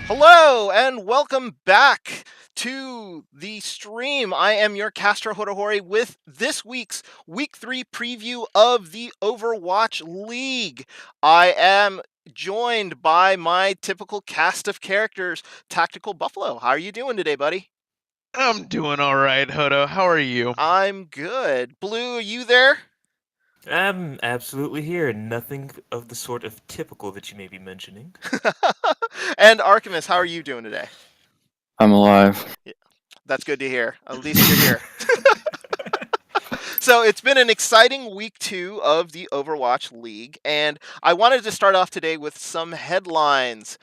Hello and welcome back to the stream. I am your Castro Hodahori with this week's Week 3 preview of the Overwatch League. I am joined by my typical cast of characters, Tactical Buffalo. How are you doing today, buddy? I'm doing all right, Hodo. How are you? I'm good. Blue, are you there? I'm absolutely here. Nothing of the sort of typical that you may be mentioning. And Archimus, how are you doing today? I'm alive. Yeah, that's good to hear. At least you're here. So it's been an exciting week 2 of the Overwatch League, and I wanted to start off today with some headlines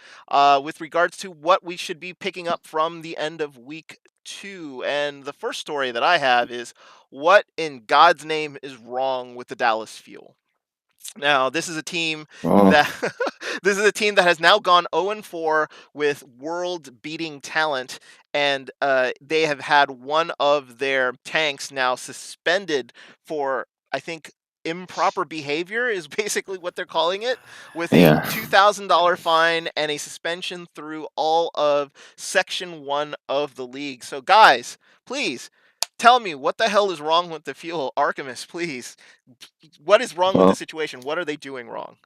with regards to what we should be picking up from the end of week 2. And the first story that I have is what in God's name is wrong with the Dallas Fuel? Now, this is a team Oh, that this is a team that has now gone 0-4 with world-beating talent, and they have had one of their tanks now suspended for, I think, improper behavior is basically what they're calling it, with a yeah. $2,000 fine and a suspension through all of Section 1 of the league. So, guys, please tell me what the hell is wrong with the fuel. Archimus, please. What is wrong with the Well, situation? What are they doing wrong?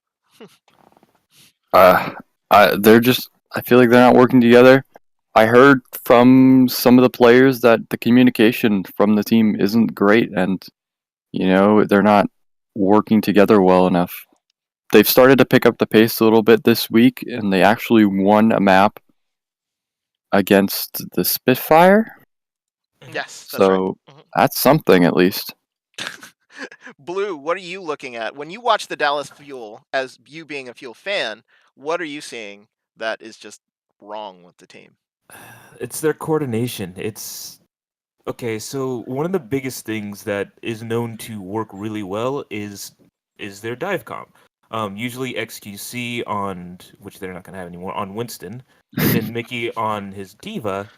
uh, they're just. I feel like they're not working together. I heard from some of the players that the communication from the team isn't great, and they're not working together well enough. They've started to pick up the pace a little bit this week, and they actually won a map against the Spitfire. Yes, that's right. So that's something at least. Blue, what are you looking at when you watch the Dallas Fuel? As you being a Fuel fan, what are you seeing that is just wrong with the team? It's their coordination. It's okay, so one of the biggest things that is known to work really well is their dive comp. Usually XQC on which they're not gonna have anymore on Winston, and then Mickey on his Diva.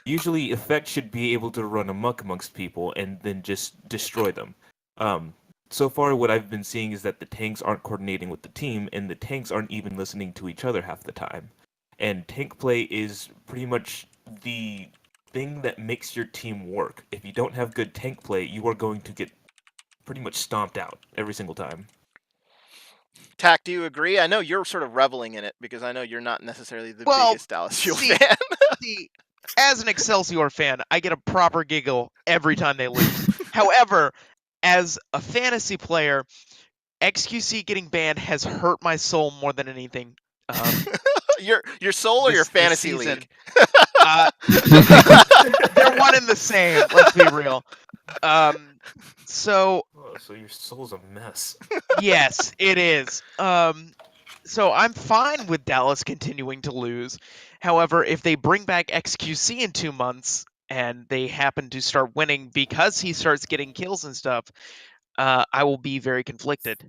Usually Effect should be able to run amok amongst people and then just destroy them. Um, so far what I've been seeing is that the tanks aren't coordinating with the team, and the tanks aren't even listening to each other half the time. And tank play is pretty much the thing that makes your team work. If you don't have good tank play, you are going to get pretty much stomped out every single time. Tack, do you agree? I know you're sort of reveling in it because I know you're not necessarily the Well, biggest Dallas Fuel see, fan. see, as an Excelsior fan, I get a proper giggle every time they lose. However, as a fantasy player, XQC getting banned has hurt my soul more than anything. Your soul or your This fantasy season. league? They're one and the same. Let's be real. So Oh, so your soul's a mess. yes, it is. So I'm fine with Dallas continuing to lose. However, if they bring back XQC in 2 months and they happen to start winning because he starts getting kills and stuff, I will be very conflicted.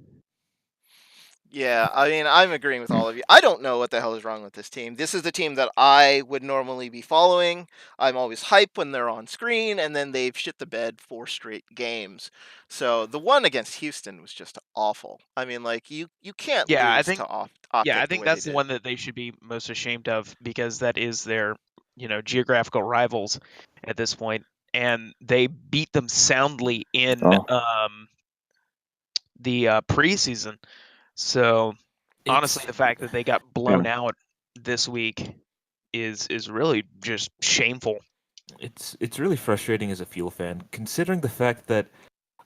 Yeah, I mean, I'm agreeing with all of you. I don't know what the hell is wrong with this team. This is the team that I would normally be following. I'm always hype when they're on screen, and then they've shit the bed 4 straight games. So the one against Houston was just awful. I mean, like you can't Yeah, I lose think to yeah, I Optic the think way they that's the did. one that they should be most ashamed of because that is their, geographical rivals at this point, and they beat them soundly in Oh, the preseason. So honestly, It's the fact that they got yeah. blown out this week is really just shameful. it's really frustrating as a Fuel fan, considering the fact that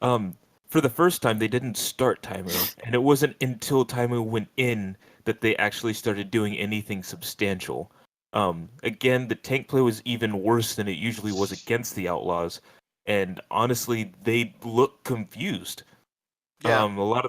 for the first time they didn't start Taimu, and it wasn't until Taimu went in that they actually started doing anything substantial. Again, the tank play was even worse than it usually was against the Outlaws, and honestly, they look confused. Yeah. A lot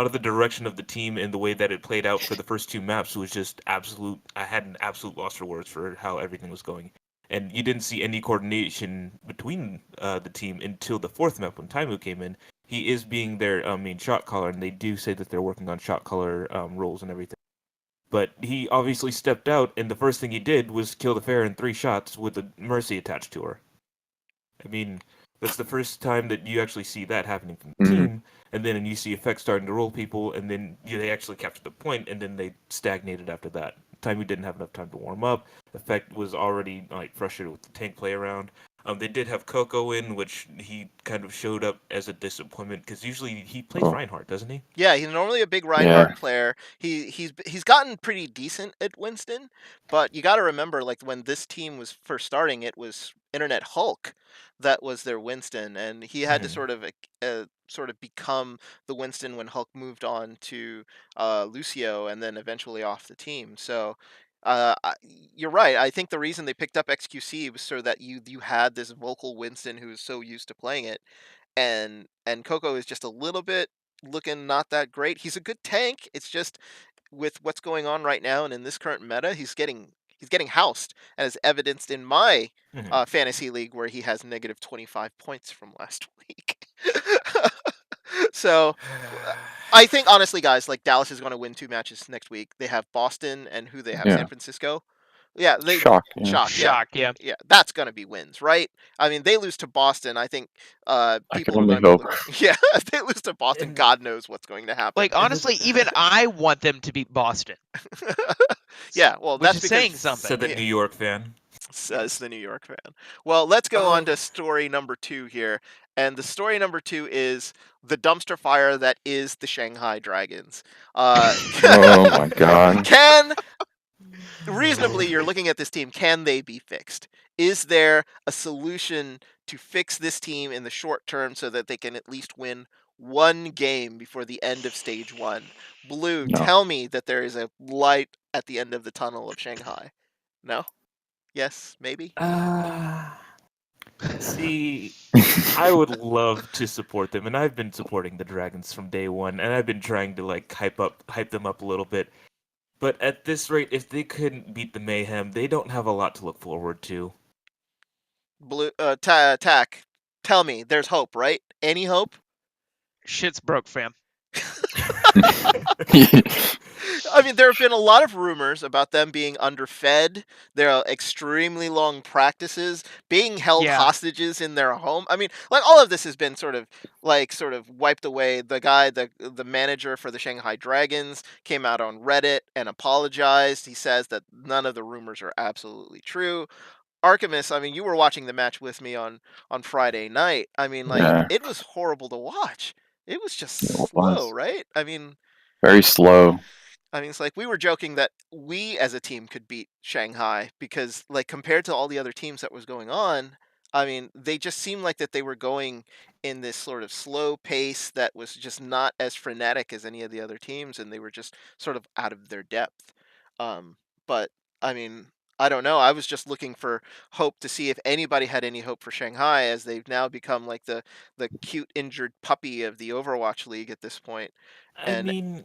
of the direction of the team and the way that it played out for the first two maps was just absolute. I had an absolute loss for words for how everything was going, and you didn't see any coordination between the team until the fourth map when Taimu came in. He is being their main shot caller, and they do say that they're working on shot caller roles and everything. But he obviously stepped out, and the first thing he did was kill the Fair in 3 shots with a Mercy attached to her. I mean, that's the first time that you actually see that happening from the Mhm. team, and you see effects starting to roll people, and then they actually captured the point, and then they stagnated after that. time he didn't have enough time to warm up. Effect was already like frustrated with the tank play around. They did have Coco in, which he kind of showed up as a disappointment because usually he plays Oh, Reinhardt, doesn't he? Yeah, he's normally a big yeah. Reinhardt player. He's gotten pretty decent at Winston, but you got to remember, like when this team was first starting, it was Internet Hulk that was their Winston, and he had to Mhm. sort of become the Winston when Hulk moved on to Lucio, and then eventually off the team. So. You're right. I think the reason they picked up XQC was so that you had this vocal Winston who is so used to playing it, and Coco is just a little bit looking not that great. He's a good tank. It's just with what's going on right now and in this current meta, he's getting housed, as evidenced in my Mhm. fantasy league where he has negative 25 points from last week. So I think honestly, guys, like Dallas is going to win 2 matches next week. They have Boston and who they have Yeah. San Francisco. Yeah, they Shock. Yeah. shock. Yeah, Shock, yeah. yeah, that's going to be wins, right? I mean, they lose to Boston. I think I can people are only going to be hope. looking. Yeah, if they lose to Boston, and God knows what's going to happen. Like and this honestly, even I want them to beat Boston, Yeah, well, which that's is saying because something. said the yeah, New York fan. says the New York fan. Well, let's go on to Um, story number 2 here. And the story number 2 is the dumpster fire that is the Shanghai Dragons. Uh, Oh my god. can reasonably, you're looking at this team. Can they be fixed? Is there a solution to fix this team in the short term so that they can at least win one game before the end of stage one? Blue, No. tell me that there is a light at the end of the tunnel of Shanghai. No? Yes? Maybe? uh, see, I would love to support them, and I've been supporting the Dragons from day one, and I've been trying to like hype them up a little bit. But at this rate, if they couldn't beat the Mayhem, they don't have a lot to look forward to. Blue, Tack, tell me there's hope, right? Any hope? Shit's broke, fam. I mean, there have been a lot of rumors about them being underfed. There are extremely long practices, being held Yeah. hostages in their home. I mean, like all of this has been sort of wiped away. The manager for the Shanghai Dragons came out on Reddit and apologized. He says that none of the rumors are absolutely true. Artemis, I mean, you were watching the match with me on Friday night. I mean, like Yeah. it was horrible to watch. It was just It slow, was right? I mean, very slow. it's like we were joking that we as a team could beat Shanghai because, like, compared to all the other teams that was going on, I mean, they just seemed like that they were going in this sort of slow pace that was just not as frenetic as any of the other teams, and they were just sort of out of their depth. But I mean, I don't know. I was just looking for hope to see if anybody had any hope for Shanghai, as they've now become like the cute injured puppy of the Overwatch League at this point, I and mean,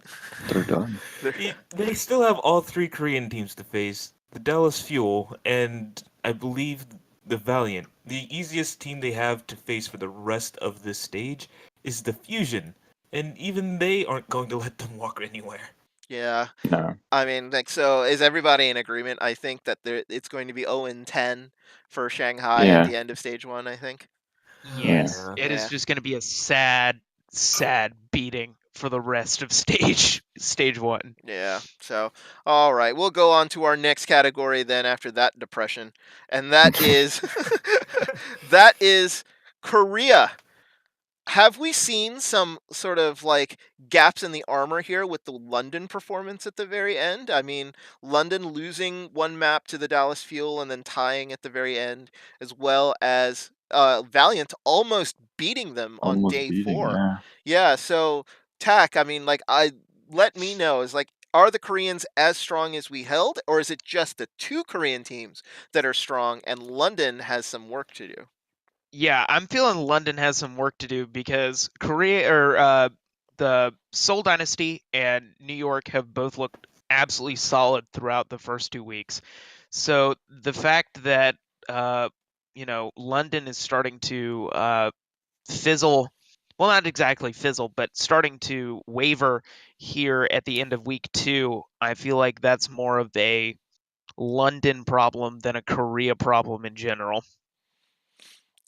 They're done. they still have all three Korean teams to face: the Dallas Fuel and I believe the Valiant. The easiest team they have to face for the rest of this stage is the Fusion, and even they aren't going to let them walk anywhere. yeah. No. I mean, like, so is everybody in agreement? I think that it's going to be 0-10 for Shanghai at Yeah. the end of stage one, I think. Yeah. Yes. It is Yeah. just going to be a sad, sad beating for the rest of stage 1. Yeah. So, all right, we'll go on to our next category then after that depression. And that is that is Korea. Have we seen some sort of like gaps in the armor here with the London performance at the very end? I mean, London losing one map to the Dallas Fuel and then tying at the very end, as well as Valiant almost beating them on Almost day beating. 4. Yeah. Yeah, so Tack, I mean, like, let me know, is like, are the Koreans as strong as we held, or is it just the two Korean teams that are strong and London has some work to do? Yeah, I'm feeling London has some work to do because Korea or the Seoul Dynasty and New York have both looked absolutely solid throughout the first 2 weeks. So the fact that London is starting to fizzle, well, not exactly fizzle, but starting to waver here at the end of week 2, I feel like that's more of a London problem than a Korea problem in general.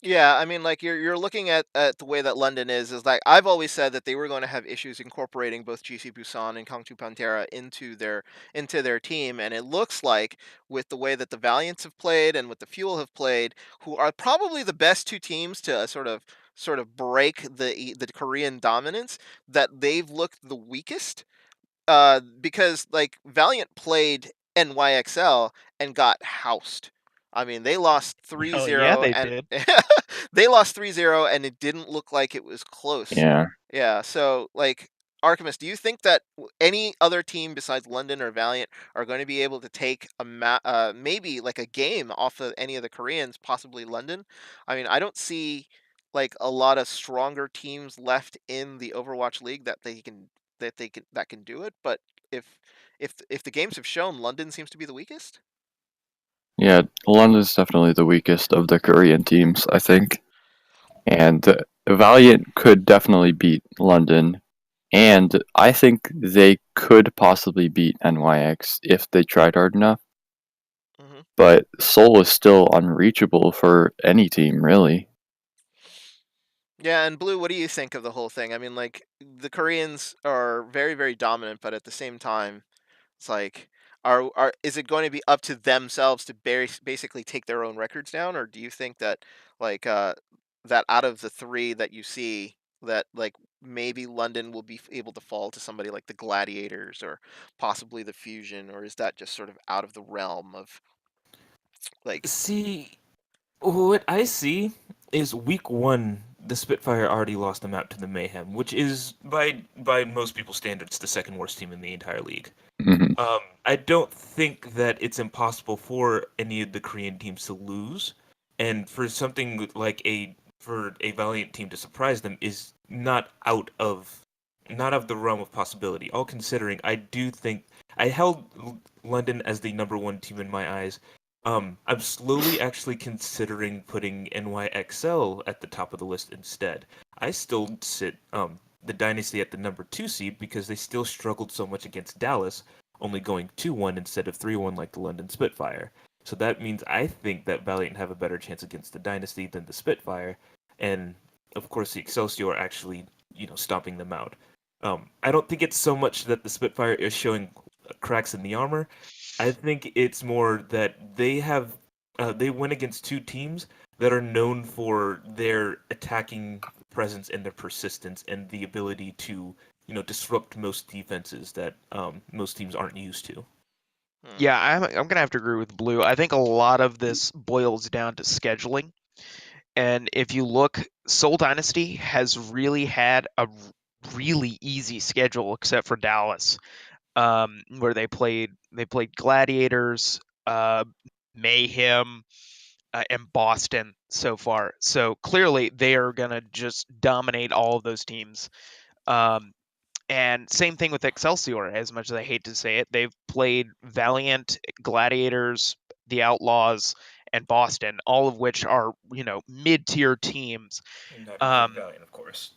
Yeah, I mean, like you're looking at the way that London is like I've always said that they were going to have issues incorporating both GC Busan and Kangtu Pantera into their team, and it looks like with the way that the Valiants have played and with the Fuel have played, who are probably the best two teams to sort of break the Korean dominance, that they've looked the weakest. Because like Valiant played NYXL and got housed. I mean, they lost three Oh yeah, zero, they and did. they lost 3-0, and it didn't look like it was close. Yeah. Yeah, so like Artemis, do you think that any other team besides London or Valiant are going to be able to take maybe like a game off of any of the Koreans, possibly London? I mean, I don't see like a lot of stronger teams left in the Overwatch League that can do it. But if the games have shown, London seems to be the weakest. Yeah, London's definitely the weakest of the Korean teams, I think. And Valiant could definitely beat London. And I think they could possibly beat NYX if they tried hard enough. Hmm. But Seoul is still unreachable for any team, really. Yeah, and Blue, what do you think of the whole thing? I mean, like the Koreans are very, very dominant, but at the same time, it's like, is it going to be up to themselves to basically take their own records down, or do you think that like that out of the three that you see, that like maybe London will be able to fall to somebody like the Gladiators or possibly the Fusion, or is that just sort of out of the realm of like? See, what I see is week one, the Spitfire already lost the map to the Mayhem, which is by most people's standards the second worst team in the entire league. Hmm. I don't think that it's impossible for any of the Korean teams to lose, and for something like a Valiant team to surprise them is not of the realm of possibility. All considering, I do think I held London as the number one team in my eyes. I'm slowly actually considering putting NYXL at the top of the list instead. I still sit the Dynasty at the number two seed because they still struggled so much against Dallas, only going 2-1 instead of 3-1 like the London Spitfire. So that means I think that Valiant have a better chance against the Dynasty than the Spitfire, and of course the Excelsior actually, stomping them out. I don't think it's so much that the Spitfire is showing cracks in the armor. I think it's more that they went against two teams that are known for their attacking presence and their persistence and the ability to disrupt most defenses that most teams aren't used to. Hmm. Yeah, I'm gonna have to agree with Blue. I think a lot of this boils down to scheduling. And if you look, Seoul Dynasty has really had a really easy schedule, except for Dallas, where they played Gladiators, Mayhem, and Boston so far. So clearly they are gonna just dominate all of those teams. Um, and same thing with Excelsior. As much as I hate to say it, they've played Valiant, Gladiators, the Outlaws, and Boston, all of which are mid-tier teams. And not including Um, Valiant, of course.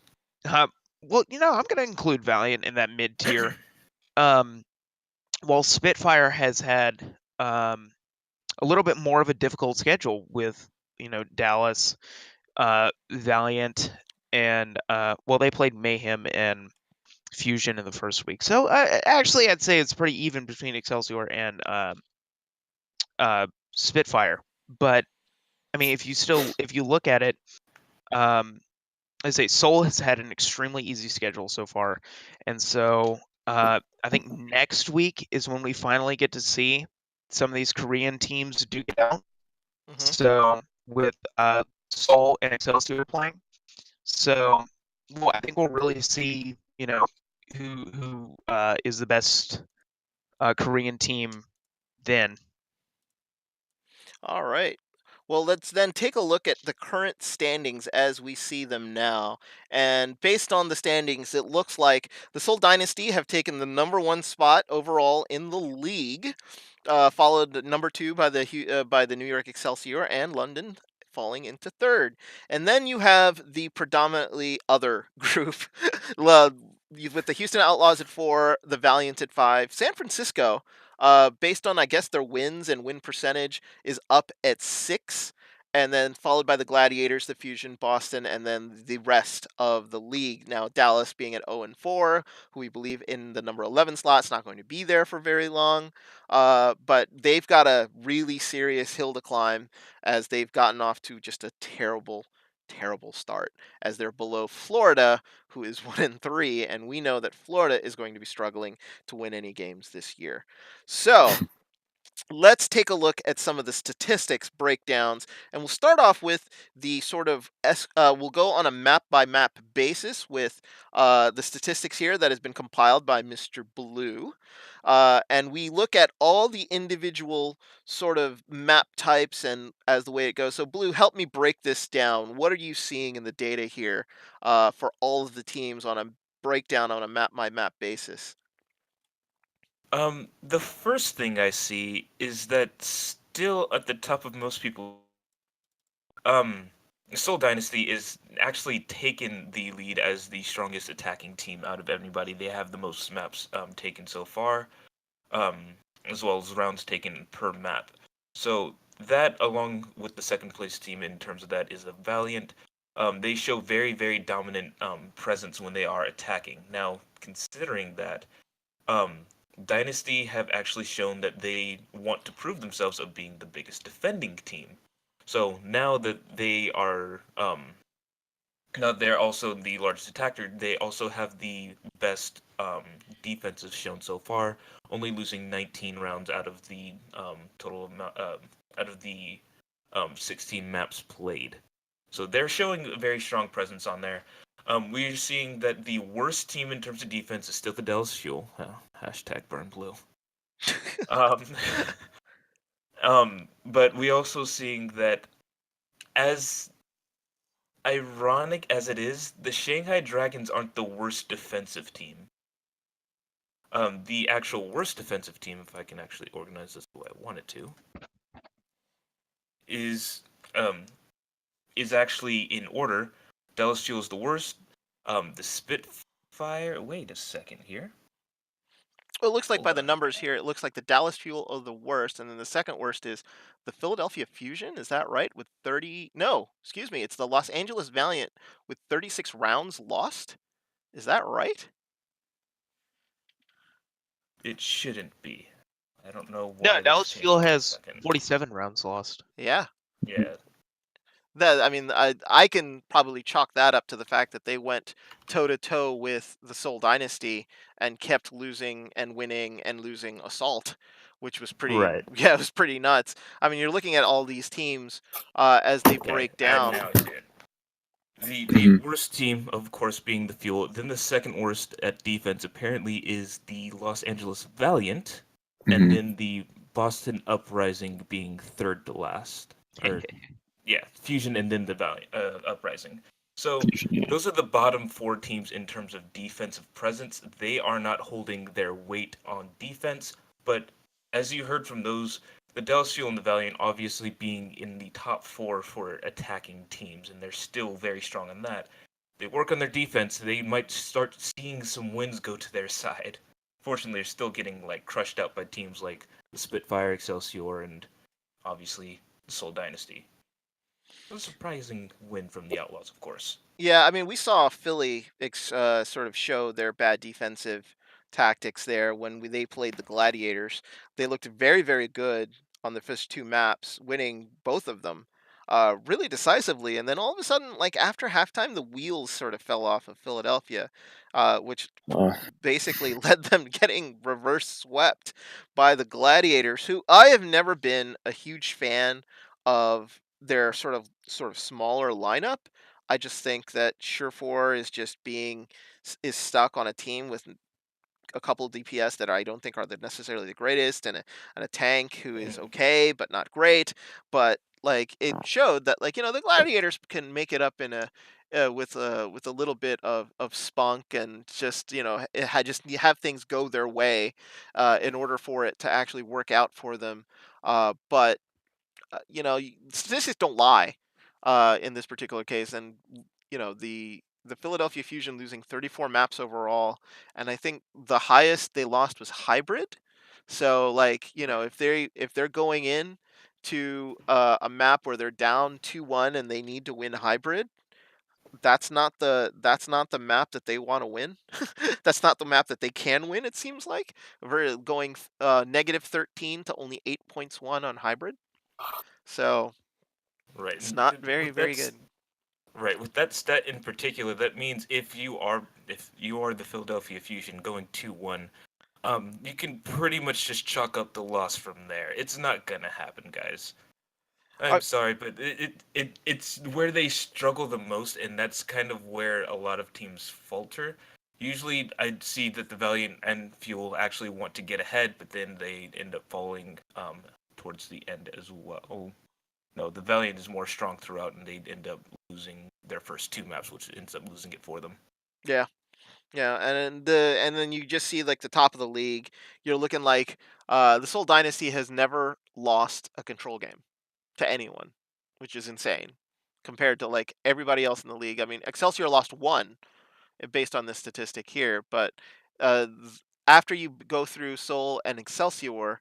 uh, well, I'm going to include Valiant in that mid-tier. Um, while Spitfire has had a little bit more of a difficult schedule with Dallas, Valiant, and well, they played Mayhem and Fusion in the first week. So actually, I'd say it's pretty even between Excelsior and Spitfire. But I mean, if you look at it, um, I say Seoul has had an extremely easy schedule so far, and so I think next week is when we finally get to see some of these Korean teams do get out. Hmm. So with Seoul and Excelsior playing, so well, I think we'll really see who is the best Korean team then. All right. Well, let's then take a look at the current standings as we see them now. And based on the standings, it looks like the Seoul Dynasty have taken the number one spot overall in the league, followed at number two by the New York Excelsior and London falling into third. And then you have the predominantly other group, well, with the Houston Outlaws at four, the Valiant at five, San Francisco. Based on, I guess, their wins and win percentage, is up at six, and then followed by the Gladiators, the Fusion, Boston, and then the rest of the league. Now, Dallas being at 0-4, who we believe in the number 11 slot is not going to be there for very long. But they've got a really serious hill to climb as they've gotten off to just a terrible, terrible start, as they're below Florida, who is 1-3, and we know that Florida is going to be struggling to win any games this year. So let's take a look at some of the statistics breakdowns, and we'll start off with the sort of we'll go on a map by map basis with the statistics here that has been compiled by Mr. Blue, and we look at all the individual sort of map types and as the way it goes. So Blue, help me break this down. What are you seeing in the data here for all of the teams on a breakdown on a map by map basis? The first thing I see is that still at the top of most people, um, Soul Dynasty is actually taken the lead as the strongest attacking team out of everybody. They have the most maps taken so far, um, as well as rounds taken per map. So that, along with the second place team in terms of that, is a Valiant. They show very, very dominant presence when they are attacking. Now, considering that, um, Dynasty have actually shown that they want to prove themselves of being the biggest defending team. So now that they are now they're also the largest attacker, they also have the best defenses shown so far, only losing 19 rounds out of the total amount out of the 16 maps played. So they're showing a very strong presence on there. We're seeing that the worst team in terms of defense is still the Dallas Fuel. Hashtag burn blue. Um, but we also seeing that, as ironic as it is, the Shanghai Dragons aren't the worst defensive team. The actual worst defensive team, if I can actually organize this the way I want it to, is um, is actually in order. Dallas Fuel is the worst. The Spitfire. Wait a second here. Well, it looks like Hold by the on. numbers here, it looks like the Dallas Fuel are the worst, and then the second worst is the Philadelphia Fusion. Is that right? With 30? No, excuse me. It's the Los Angeles Valiant with 36 rounds lost. Is that right? It shouldn't be. I don't know No, why this Dallas Fuel changed in a has second. 47 rounds lost. Yeah. Yeah. That I mean, I can probably chalk that up to the fact that they went toe to toe with the Soul Dynasty and kept losing and winning and losing Assault, which was pretty Right. yeah, it was pretty nuts. I mean, you're looking at all these teams as they Okay. break I down. now see it. The Mhm. worst team, of course, being the Fuel. Then the second worst at defense apparently is the Los Angeles Valiant, and Mhm. then the Boston Uprising being third to last. Or yeah, Fusion and then the Valiant Uprising. So Yeah. those are the bottom four teams in terms of defensive presence. They are not holding their weight on defense, but as you heard from those, the Dallas Fuel and the Valiant obviously being in the top four for attacking teams, and they're still very strong on that. They work on their defense, they might start seeing some wins go to their side. Fortunately, they're still getting like crushed out by teams like the Spitfire, Excelsior, and obviously the Soul Dynasty. A surprising win from the Outlaws, of course. Yeah, I mean, we saw Philly sort of show their bad defensive tactics there when they played the Gladiators. They looked very, very good on the first two maps, winning both of them really decisively. And then all of a sudden, like after halftime, the wheels sort of fell off of Philadelphia, which Uh, basically led them getting reverse swept by the Gladiators, who I have never been a huge fan of their sort of smaller lineup. I just think that Surefour is just being is stuck on a team with a couple of DPS that I don't think are necessarily the greatest, and a tank who is okay but not great. But like it showed that like the gladiators can make it up in a with a little bit of spunk and just it had just you have things go their way in order for it to actually work out for them. But statistics don't lie in this particular case, and the Philadelphia Fusion losing 34 maps overall, and I think the highest they lost was hybrid. So like if they're going in to a map where they're down 2-1 and they need to win hybrid, that's not the map that they want to win. That's not the map that they can win. It seems like we're going -13 to only 8 points won on hybrid. So Right. it's And not very with very good. right, with that stat in particular, that means if you are the Philadelphia Fusion going 2-1, you can pretty much just chalk up the loss from there. It's not gonna happen, guys. Uh, I'm sorry, but it's where they struggle the most, and that's kind of where a lot of teams falter. Usually, I'd see that the Valiant and Fuel actually want to get ahead, but then they end up falling towards the end as well. Oh, no, the Valiant is more strong throughout, and they end up losing their first two maps, which ends up losing it for them. yeah. Yeah, and then you just see like the top of the league. You're looking like the Seoul Dynasty has never lost a control game to anyone, which is insane compared to like everybody else in the league. I mean, Excelsior lost one based on this statistic here, but after you go through Seoul and Excelsior,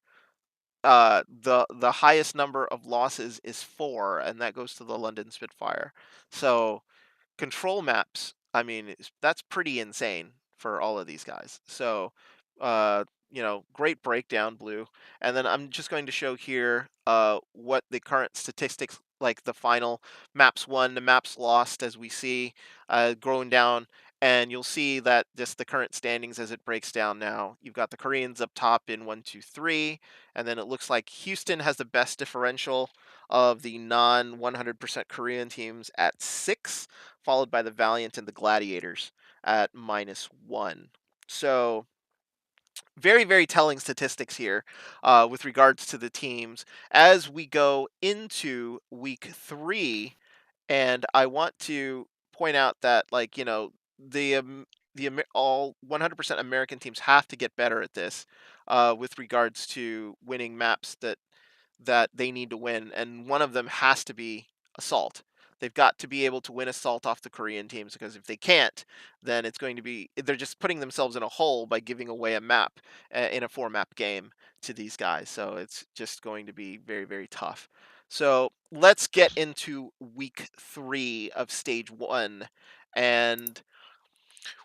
the highest number of losses is 4, and that goes to the London Spitfire. So control maps, I mean, that's pretty insane for all of these guys. So, great breakdown, Blue. And then I'm just going to show here what the current statistics, like the final maps won, the maps lost, as we see going down. And you'll see that just the current standings as it breaks down now. You've got the Koreans up top in 1, 2, 3, and then it looks like Houston has the best differential of the non 100% Korean teams at 6, followed by the Valiant and the Gladiators at -1. So, very, very telling statistics here with regards to the teams as we go into week 3. And I want to point out that, like, all 100% American teams have to get better at this with regards to winning maps that they need to win, and one of them has to be Assault. They've got to be able to win Assault off the Korean teams, because if they can't, then they're just putting themselves in a hole by giving away a map in a 4-map game to these guys. So it's just going to be very, very tough. So let's get into week 3 of stage 1. And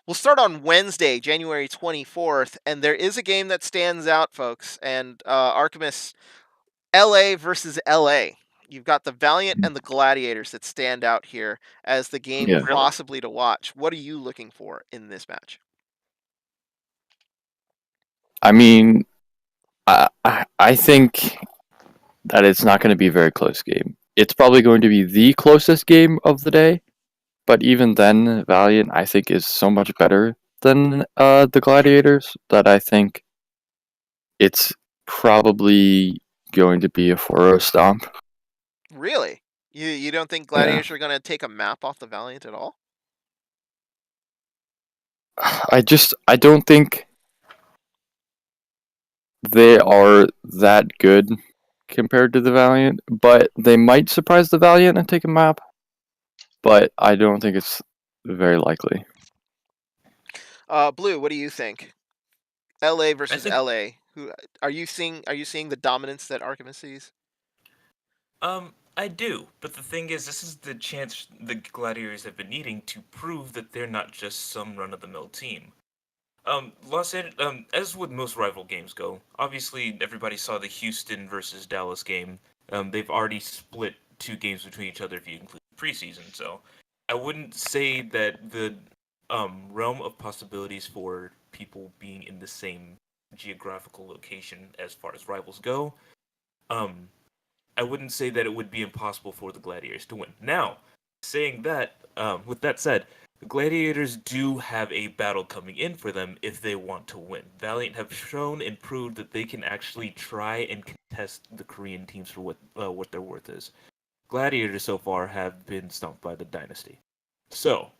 we'll start on Wednesday, January 24th. And there is a game that stands out, folks. And Archimus, LA versus LA. You've got the Valiant and the Gladiators that stand out here as the game Yeah. possibly to watch. What are you looking for in this match? I mean, I think that it's not going to be a very close game. It's probably going to be the closest game of the day, but even then, Valiant I think is so much better than the Gladiators that I think it's probably going to be a 4-0 stomp. Really? You don't think Yeah. Gladiators are going to take a map off the Valiant at all? I don't think they are that good compared to the Valiant, but they might surprise the Valiant and take a map. But I don't think it's very likely. Blue, what do you think? LA I versus think LA. Who are you seeing? Are you seeing the dominance that Archimus sees? I do, but the thing is, this is the chance the Gladiators have been needing to prove that they're not just some run-of-the-mill team. As with most rival games go, obviously everybody saw the Houston versus Dallas game. They've already split 2 games between each other if you include preseason, so I wouldn't say that the realm of possibilities for people being in the same geographical location as far as rivals go. Um, I wouldn't say that it would be impossible for the Gladiators to win. Now, saying that, with that said, the Gladiators do have a battle coming in for them if they want to win. Valiant have shown and proved that they can actually try and contest the Korean teams for what their worth is. Gladiators so far have been stumped by the Dynasty. So,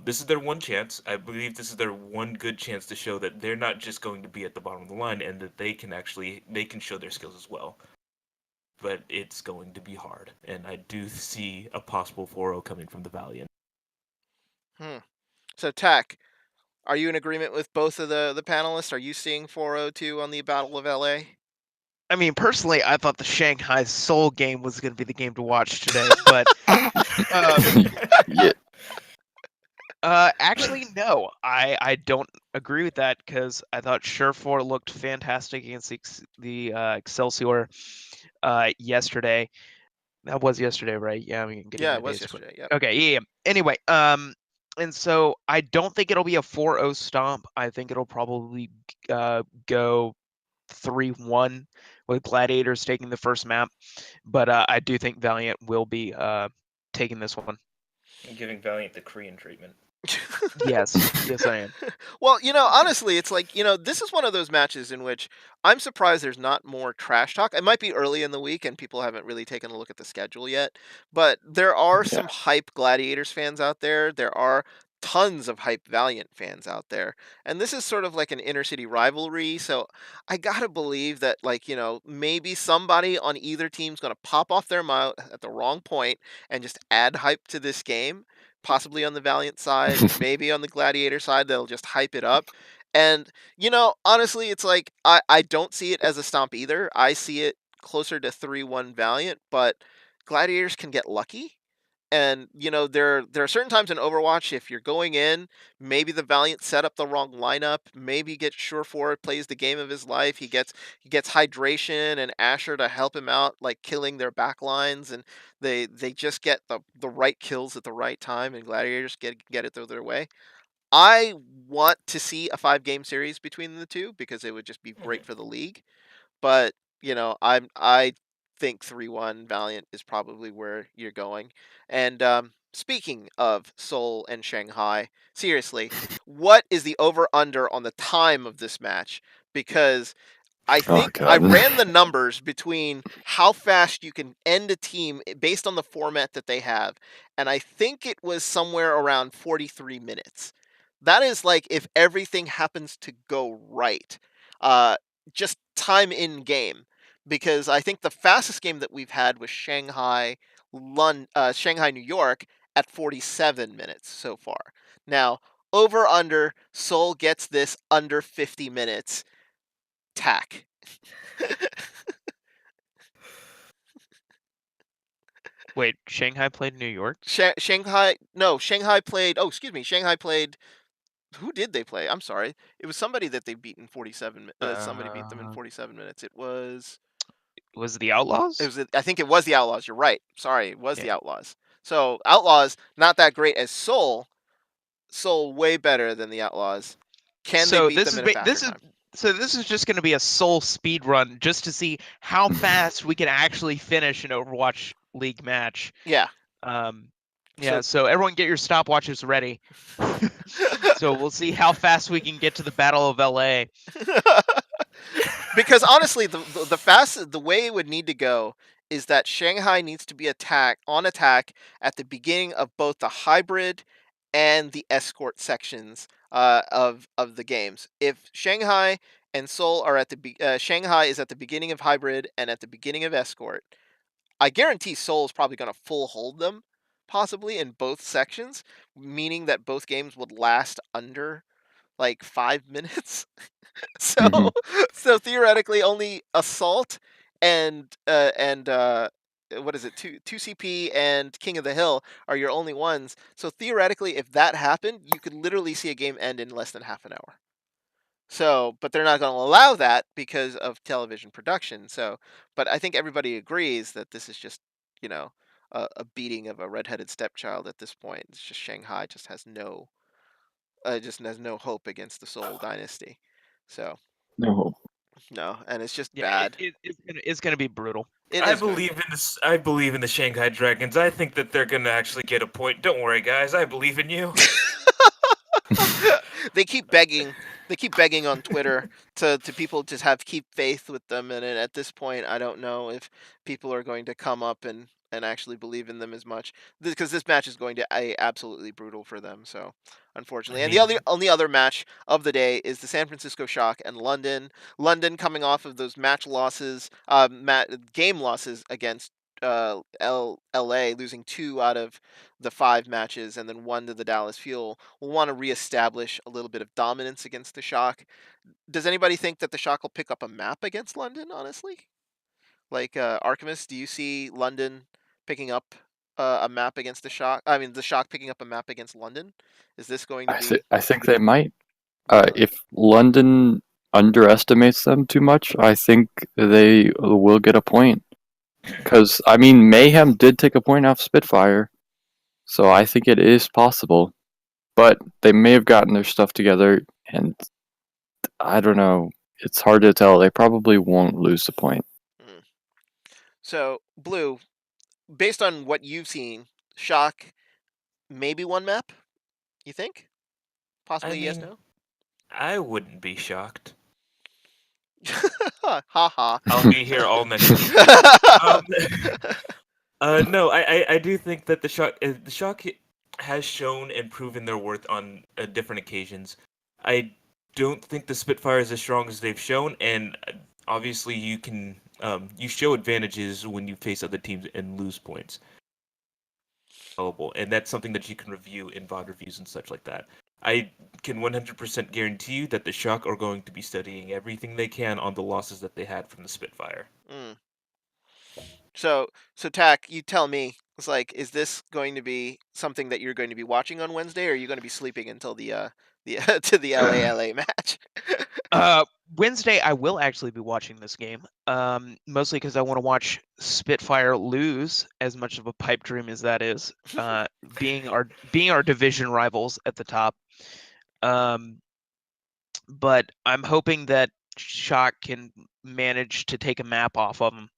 this is their one chance. I believe this is their one good chance to show that they're not just going to be at the bottom of the line and that they can show their skills as well, but it's going to be hard. And I do see a possible 4-0 coming from the Valiant. Hmm. So, Tech, are you in agreement with both of the panelists? Are you seeing 402 on the Battle of LA? I mean, personally, I thought the Shanghai Seoul game was going to be the game to watch today, but Yeah. actually, no, I don't agree with that because I thought Surefour looked fantastic against the Excelsior yesterday. That was yesterday, right? Yeah, I'm getting Yeah, my it was days quick. yesterday. Yep. Okay, yeah. Anyway, and so I don't think it'll be a 4-0 stomp. I think it'll probably go 3-1 with Gladiators taking the first map, but I do think Valiant will be taking this one. Giving Valiant the Korean treatment. Yes, yes, I am. Well, honestly, it's like, this is one of those matches in which I'm surprised there's not more trash talk. It might be early in the week and people haven't really taken a look at the schedule yet, but there are Yeah. some hype Gladiators fans out there. There are tons of hype Valiant fans out there. And this is sort of like an inner city rivalry, so I got to believe that, like, maybe somebody on either team's going to pop off their mouth at the wrong point and just add hype to this game, possibly on the Valiant side, maybe on the Gladiator side, they'll just hype it up. And, honestly, it's like I don't see it as a stomp either. I see it closer to 3-1 Valiant, but Gladiators can get lucky. And, there are certain times in Overwatch, if you're going in, maybe the Valiant set up the wrong lineup, maybe get Surefour plays the game of his life. He gets hydration and Asher to help him out, like killing their back lines, and they just get the right kills at the right time, and Gladiators get it their way. I want to see a 5-game series between the two because it would just be great for the league. But, I think 3-1 Valiant is probably where you're going. And speaking of Seoul and Shanghai, seriously, what is the over under on the time of this match? Because I Oh think I god. ran the numbers between how fast you can end a team based on the format that they have, and I think it was somewhere around 43 minutes. That is like if everything happens to go right, uh, just time in game. Because I think the fastest game that we've had was Shanghai, New York at 47 minutes so far. Now, over under, Seoul gets this under 50 minutes. Tack. Wait, Shanghai played New York? Shanghai, no, Shanghai played. Oh, excuse me, Shanghai played. Who did they play? I'm sorry. It was somebody that they beat in 47. Somebody beat them in 47 minutes. Was it the Outlaws? I think it was the Outlaws. You're right. Sorry, it was Yeah. the Outlaws. So Outlaws not that great as Seoul. Seoul way better than the Outlaws. Can they So beat this them is in a faster this is time? so this is just going to be a soul speed run just to see how fast we can actually finish an Overwatch League match. Yeah. Um, So yeah. So everyone, get your stopwatches ready. So we'll see how fast we can get to the Battle of LA. because honestly, the way it would need to go is that Shanghai needs to be on attack at the beginning of both the hybrid and the escort sections of the games. If Shanghai and Seoul are Shanghai is at the beginning of hybrid and at the beginning of escort, I guarantee Seoul is probably going to full hold them, possibly in both sections, meaning that both games would last under like 5 minutes. So Mhm. so theoretically only assault and what is it, two CP and King of the Hill are your only ones. So theoretically, if that happened, you could literally see a game end in less than half an hour. So, but they're not going to allow that because of television production. So, but I think everybody agrees that this is just, you know, a beating of a redheaded stepchild at this point. It's just Shanghai just has no hope against the Seoul dynasty. So, No. no, and it's just Yeah, bad. it's gonna be brutal. It I is going to believe be. in this. I believe in the Shanghai Dragons. I think that they're gonna actually get a point. Don't worry, guys. I believe in you. They keep begging. They keep begging on Twitter to people to keep faith with them, and at this point, I don't know if people are going to come up and actually believe in them as much because this match is going to be absolutely brutal for them. So, I unfortunately, and the mean, only other match of the day is the San Francisco Shock and London. London coming off of those game losses against LA, losing 2 out of the 5 matches and then 1 to the Dallas Fuel, will want to reestablish a little bit of dominance against the Shock. Does anybody think that the Shock will pick up a map against London, honestly? Like Artemis, do you see London picking up a map against the Shock? I mean, the Shock picking up a map against London. Is this going to be? I think they might. Really? If London underestimates them too much, I think they will get a point. Because I mean, Mayhem did take a point off Spitfire, so I think it is possible. But they may have gotten their stuff together, and I don't know. It's hard to tell. They probably won't lose the point. Mm. So, Blue, based on what you've seen, Shock maybe one map. You think? I Possibly yes, mean, no. I wouldn't be shocked. Ha ha. I'll be here all next week. Um, no, I do think that the shock has shown and proven their worth on different occasions. I don't think the Spitfire is as strong as they've shown, and obviously you show advantages when you face other teams and lose points. And that's something that you can review in VOD reviews and such like that. I can 100% guarantee you that the Shock are going to be studying everything they can on the losses that they had from the Spitfire. Mm. So Tack, you tell me. It's like, is this going to be something that you're going to be watching on Wednesday, or are you going to be sleeping until the to the LA match? Wednesday, I will actually be watching this game. Mostly because I want to watch Spitfire lose, as much of a pipe dream as that is. Being our division rivals at the top. But I'm hoping that Shock can manage to take a map off of them,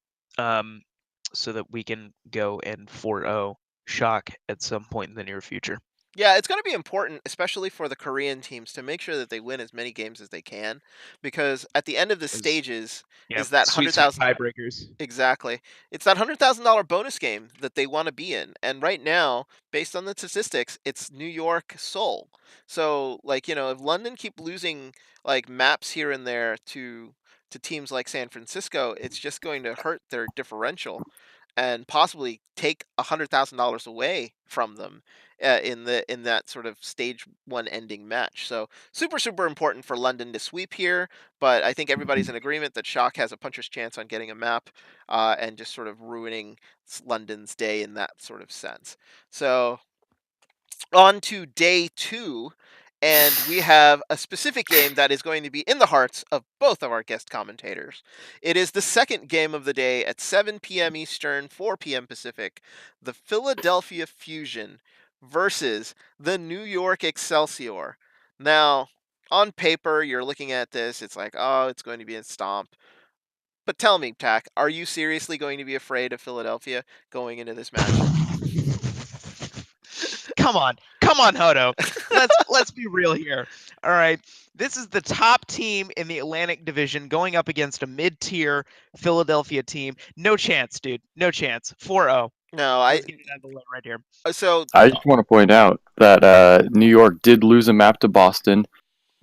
so that we can go and 4-0 Shock at some point in the near future. Yeah, it's going to be important, especially for the Korean teams, to make sure that they win as many games as they can, because at the end of the stages Yeah, is that sweet 100,000. tiebreakers. Exactly. It's that $100,000 bonus game that they want to be in. And right now, based on the statistics, it's New York, Seoul. So, like, if London keep losing like maps here and there to teams like San Francisco, it's just going to hurt their differential and possibly take $100,000 away from them in that sort of stage one ending match. So super important for London to sweep here, but I think everybody's in agreement that Shock has a puncher's chance on getting a map and just sort of ruining London's day in that sort of sense. So on to day 2, and we have a specific game that is going to be in the hearts of both of our guest commentators. It is the second game of the day at 7 p.m. Eastern, 4 p.m. Pacific, the Philadelphia Fusion versus the New York Excelsior. Now, on paper, you're looking at this, it's like, oh, it's going to be a stomp. But tell me, Tack, are you seriously going to be afraid of Philadelphia going into this match? Come on, Hodo. Let's be real here. All right, this is the top team in the Atlantic Division going up against a mid-tier Philadelphia team. No chance, dude. No chance. 4-0. No, Let's get it out of the way right here. so I just want to point out that New York did lose a map to Boston,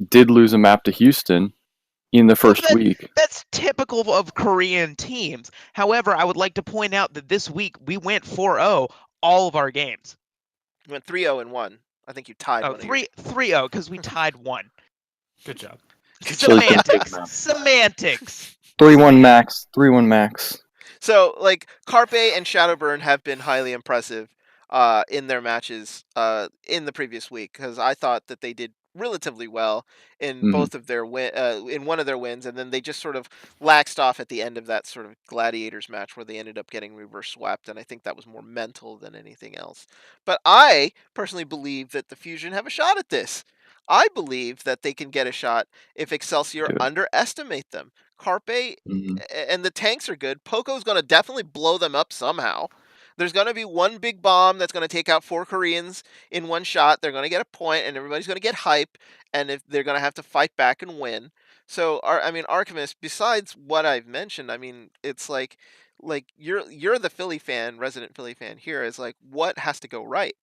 did lose a map to Houston in the first week. That's typical of Korean teams. However, I would like to point out that this week we went 4-0 all of our games. You went 3-0 and 1. I think you tied one. 3-0 because we tied one. Good job. Semantics. 3-1 max. 3-1 max. So, like, Carpe and Shadowburn have been highly impressive in their matches in the previous week, because I thought that they did relatively well in both of their in one of their wins, and then they just sort of laxed off at the end of that sort of gladiators match where they ended up getting reverse swept, and I think that was more mental than anything else. But I personally believe that the Fusion have a shot at this. I believe that they can get a shot if Excelsior underestimate them. Carpe and the tanks are good. Poco's going to definitely blow them up somehow. There's going to be one big bomb that's going to take out 4 Koreans in one shot. They're going to get a point, and everybody's going to get hype, and if they're going to have to fight back and win. So, Archimus, besides what I've mentioned, it's like you're the Philly fan, resident Philly fan here. Is like, what has to go right?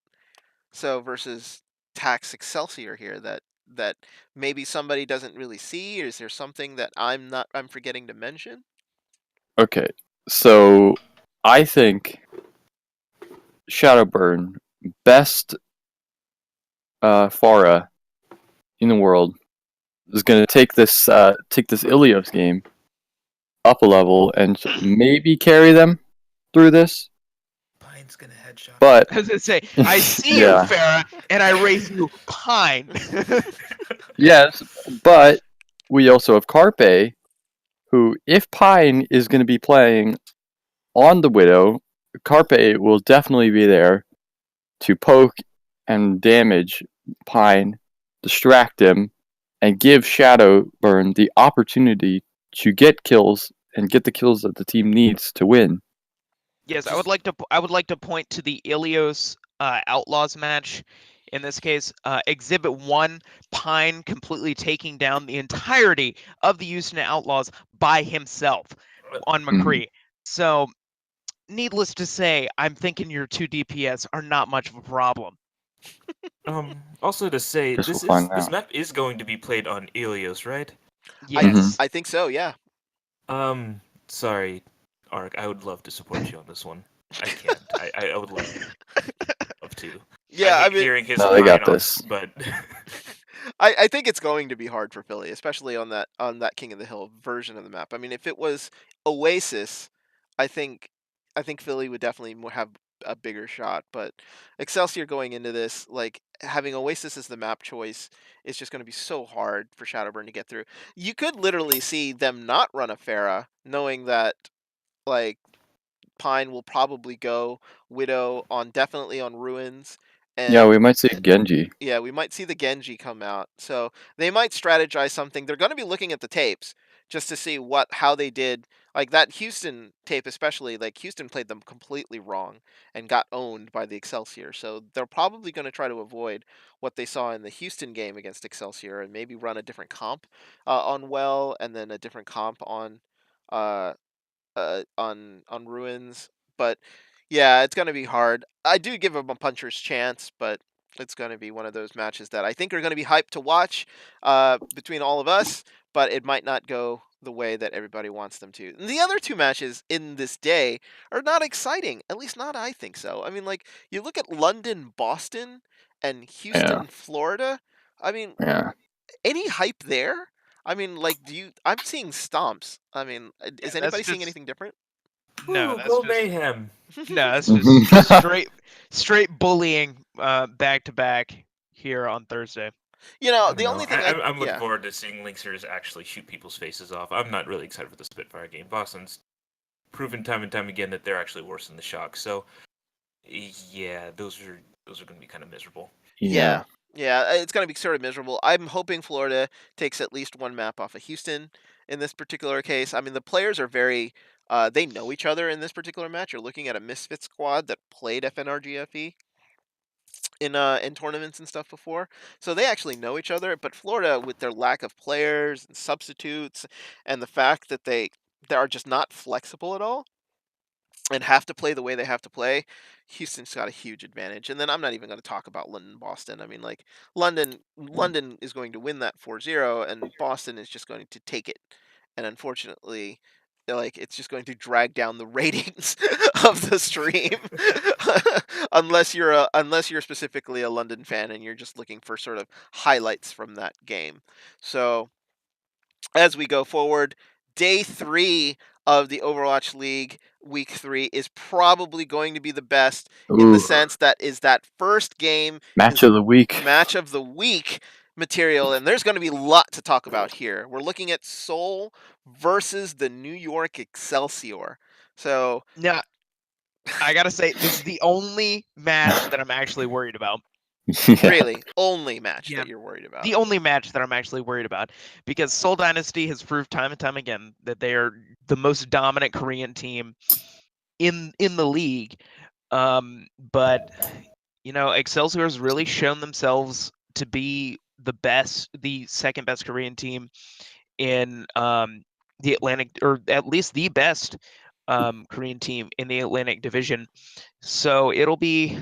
So versus Tax Excelsior here that maybe somebody doesn't really see? Or is there something that I'm forgetting to mention? Okay, so I think Shadowburn, best Pharah in the world, is going to take this Ilios game up a level and maybe carry them through this. Pine's gonna headshot. But I was gonna say, I see you, yeah, Farah, and I raise you, Pine. yes, but we also have Carpe, who, if Pine is going to be playing on the Widow, Carpe will definitely be there to poke and damage Pine, distract him, and give Shadowburn the opportunity to get kills and get the kills that the team needs to win. Yes, I would like to point to the Ilios Outlaws match. In this case, Exhibit 1, Pine completely taking down the entirety of the Houston Outlaws by himself on McCree. So, needless to say, I'm thinking your 2 DPS are not much of a problem. Also to say, Guess we'll find this out. map is going to be played on Ilios, right? Yes. I think so. Yeah. Sorry, Ark. I would love to support you on this one. I can't. I would love to. Yeah. I I hate mean, hearing his No, they got line on, this. but I think it's going to be hard for Philly, especially on that King of the Hill version of the map. I mean, if it was Oasis, I think Philly would definitely have a bigger shot. But Excelsior going into this, like having Oasis as the map choice, is just going to be so hard for Shadowburn to get through. You could literally see them not run a Pharah, knowing that like Pine will probably go Widow on definitely on Ruins. Yeah, And we might see Genji. yeah, we might see the Genji come out. So they might strategize something. They're going to be looking at the tapes just to see how they did. Like that Houston tape, especially, like Houston played them completely wrong and got owned by the Excelsior. So they're probably going to try to avoid what they saw in the Houston game against Excelsior and maybe run a different comp on Well and then a different comp uh, on Ruins. But yeah, it's gonna be hard. I do give him a puncher's chance, but it's gonna be one of those matches that I think are gonna be hyped to watch between all of us, but it might not go the way that everybody wants them to. And the other two matches in this day are not exciting. At least not I think so. I mean, like you look at London, Boston, and Yeah, Houston, Florida. I mean, yeah. any hype there? I mean, like, do you? I'm seeing stomps. I mean, is Yeah, that's anybody seeing just anything different? no, Ooh, that's go just mayhem. no, that's just straight bullying back to back here on Thursday. I The don't know. only thing I I'm looking yeah. forward to seeing Linksters actually shoot people's faces off. I'm not really excited for the Spitfire game. Boston's proven time and time again that they're actually worse than the Shock. So yeah, those are going to be kind of miserable. Yeah. Yeah. Yeah, it's going to be sort of miserable. I'm hoping Florida takes at least one map off of Houston in this particular case. I mean, the players are very they know each other in this particular match. You're looking at a Misfit squad that played FNRGFE in tournaments and stuff before. So they actually know each other, but Florida with their lack of players and substitutes and the fact that they are just not flexible at all and have to play the way they have to play, Houston's got a huge advantage. And then I'm not even going to talk about London Boston. I mean, like London is going to win that 4-0 and Boston is just going to take it. And unfortunately, like it's just going to drag down the ratings of the stream unless you're specifically a London fan and you're just looking for sort of highlights from that game. So, as we go forward, day 3 of the Overwatch League, week 3 is probably going to be the best in the Ooh, sense that is that first game match is of the week. match of the week material, and there's going to be a lot to talk about here. We're looking at Seoul versus the New York Excelsior. So, Now, I gotta say, this is the only match that I'm actually worried about. Yeah. really, only match Yeah, that you're worried about. the only match that I'm actually worried about, because Seoul Dynasty has proved time and time again that they are the most dominant Korean team in the league. But Excelsior has really shown themselves to be the second best Korean team in the Atlantic, or at least the best Korean team in the Atlantic Division. So it'll be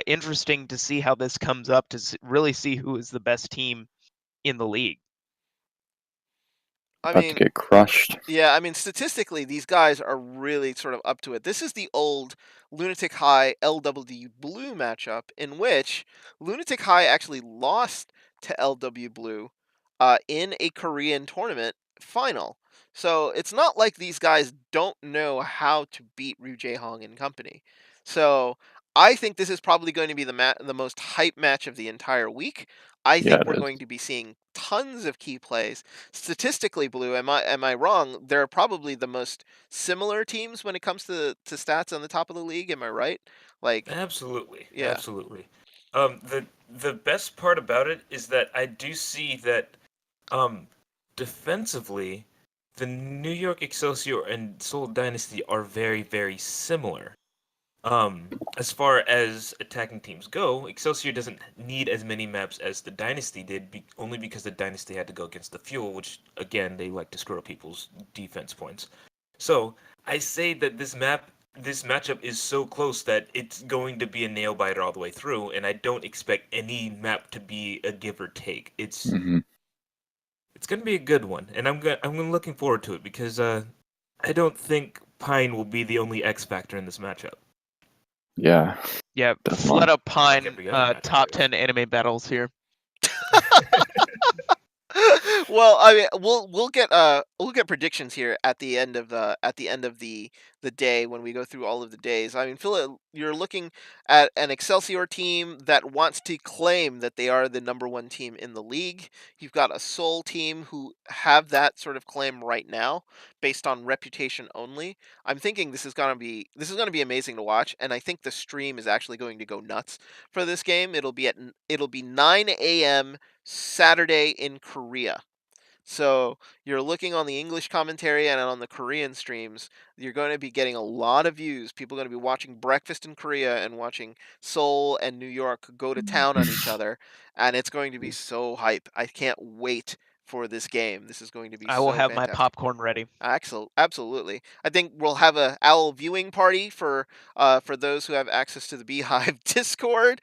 interesting to see how this comes up to really see who is the best team in the league. I About to mean, get crushed. yeah, I mean, statistically, these guys are really sort of up to it. This is the old Lunatic High LW Blue matchup in which Lunatic High actually lost to LW Blue in a Korean tournament final. So it's not like these guys don't know how to beat Ryu Jae-hong and company. So I think this is probably going to be the most hype match of the entire week. I Yeah, think it we're is. going to be seeing tons of key plays. Statistically, Blue, am I wrong? They're probably the most similar teams when it comes to stats on the top of the league. Am I right? Like, Absolutely, yeah. absolutely. The best part about it is that I do see that um defensively, the New York Excelsior and Seoul Dynasty are very, very similar. As far as attacking teams go, Excelsior doesn't need as many maps as the Dynasty did, only because the Dynasty had to go against the Fuel, which again they like to screw up people's defense points. So I say that this matchup is so close that it's going to be a nail biter all the way through, and I don't expect any map to be a give or take. Hmm. It's going to be a good one, and I'm looking forward to it because I don't think Pine will be the only X factor in this matchup. Yeah, Yeah, definitely. flat up Like Pine, every other matchup top is. 10 anime battles here. Well, I mean, we'll get predictions here at the end of the day when we go through all of the days. I mean, Phil, you're looking at an Excelsior team that wants to claim that they are the number one team in the league. You've got a Seoul team who have that sort of claim right now, based on reputation only. I'm thinking this is gonna be amazing to watch, and I think the stream is actually going to go nuts for this game. It'll be 9 a.m. Saturday in Korea. So you're looking on the English commentary and on the Korean streams, you're going to be getting a lot of views. People are going to be watching Breakfast in Korea and watching Seoul and New York go to town on each other, and it's going to be so hype. I can't wait for this game. This is going to be I will so have my fantastic. popcorn ready. Absolutely. I think we'll have a owl viewing party for those who have access to the Beehive Discord,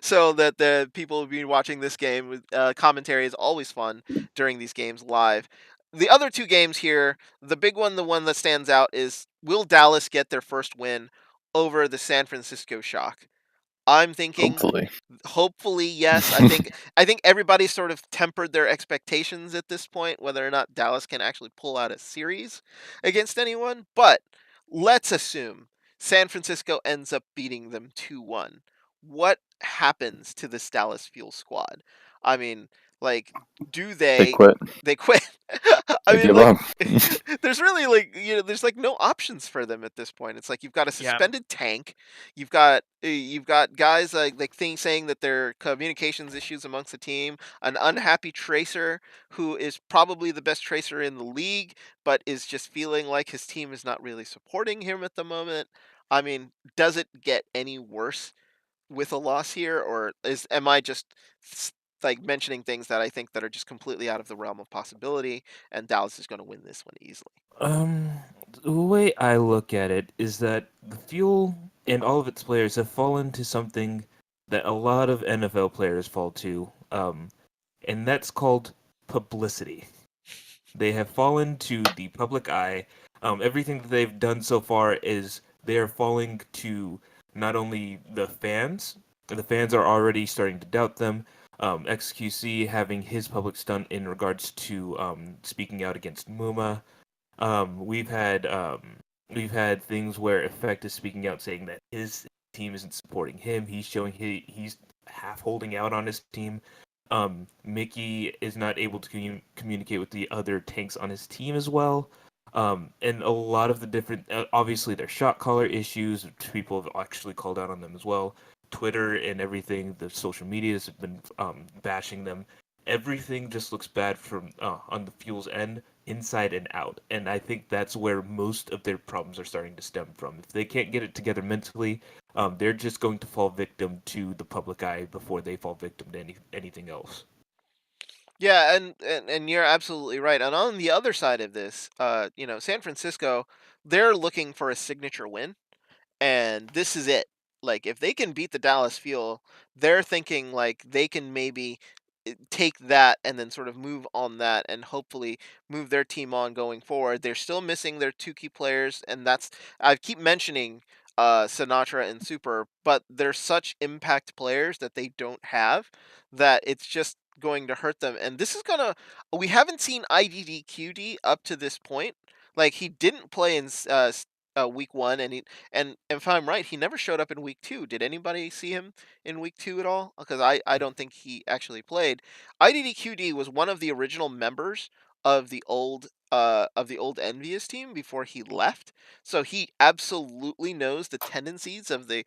so that the people will be watching this game. With commentary is always fun during these games live. The other two games here, the big one, the one that stands out is, will Dallas get their first win over the San Francisco Shock? I'm thinking Hopefully. hopefully yes. I think everybody's sort of tempered their expectations at this point, whether or not Dallas can actually pull out a series against anyone. But let's assume San Francisco ends up beating them 2-1. What happens to this Dallas Fuel squad? I mean, like, do They they quit. they quit? I They mean, give like, up. there's really, like, there's like no options for them at this point. It's like you've got a Yeah. suspended tank. You've got guys like things saying that there are communications issues amongst the team. An unhappy tracer who is probably the best tracer in the league, but is just feeling like his team is not really supporting him at the moment. I mean, does it get any worse with a loss here, or am I just s- like mentioning things that I think that are just completely out of the realm of possibility, and Dallas is going to win this one easily? Um, the way I look at it is that the Fuel and all of its players have fallen to something that a lot of NFL players fall to, and that's called publicity. They have fallen to the public eye. Everything that they've done so far is they are falling to not only the fans are already starting to doubt them. XQC having his public stunt in regards to speaking out against Muma. Um, we've had um, we've had things where Effect is speaking out saying that his team isn't supporting him. He's showing he's half holding out on his team. Mickey is not able to communicate with the other tanks on his team as well. And a lot of the different, obviously, their shot caller issues. People have actually called out on them as well. Twitter and everything, the social medias have been bashing them. Everything just looks bad from on the Fuel's end, inside and out. And I think that's where most of their problems are starting to stem from. If they can't get it together mentally, they're just going to fall victim to the public eye before they fall victim to anything else. Yeah, and you're absolutely right. And on the other side of this, San Francisco, they're looking for a signature win, and this is it. Like, if they can beat the Dallas Fuel, they're thinking like they can maybe take that and then sort of move on that and hopefully move their team on going forward. They're still missing their two key players, and that's, I keep mentioning Sinatra and Super, but they're such impact players that they don't have, that it's just going to hurt them. And this is gonna. We haven't seen IDDQD up to this point. Like he didn't play in week one, and if I'm right, he never showed up in week two. Did anybody see him in week two at all? Because I don't think he actually played. IDDQD was one of the original members of the old Envious team before he left. So he absolutely knows the tendencies of the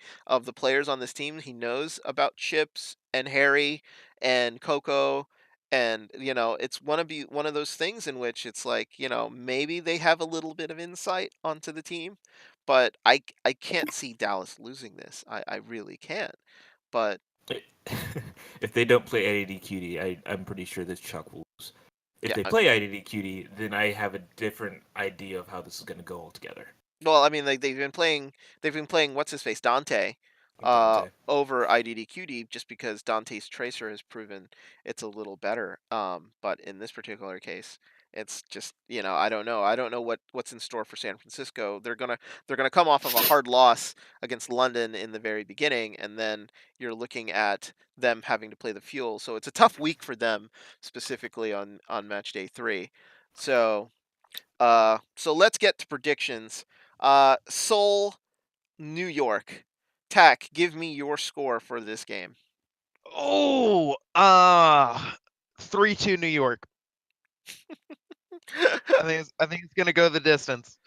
players on this team. He knows about Chips and Harry and Coco, and it's one of those things in which it's like, maybe they have a little bit of insight onto the team, but I can't see Dallas losing this. I really can't. But If they don't play IDDQD, I'm pretty sure this Chuck will lose. If yeah, they play IDDQD, then I have a different idea of how this is going to go altogether. well, I mean, like they've been playing what's his face Dante, Dante. over IDDQD just because Dante's tracer has proven it's a little better. But in this particular case, it's just I don't know. I don't know what's in store for San Francisco. They're gonna come off of a hard loss against London in the very beginning, and then you're looking at them having to play the Fuel. So it's a tough week for them specifically on match day 3. So so let's get to predictions. Seoul, New York. Tack, give me your score for this game. Oh, 3-2 New York. I think it's gonna go the distance.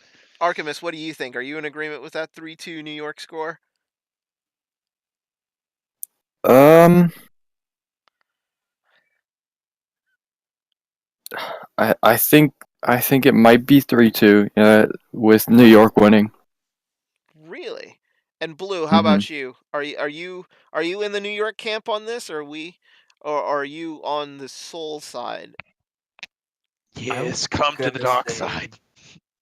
Artemis, what do you think? Are you in agreement with that 3-2 New York score? Um, I think it might be 3-2. With New York winning. Really? And Blue, how Hmm. about you? Are you in the New York camp on this, or are you on the Seoul side? I'm Yes, come to the gonna dark say side.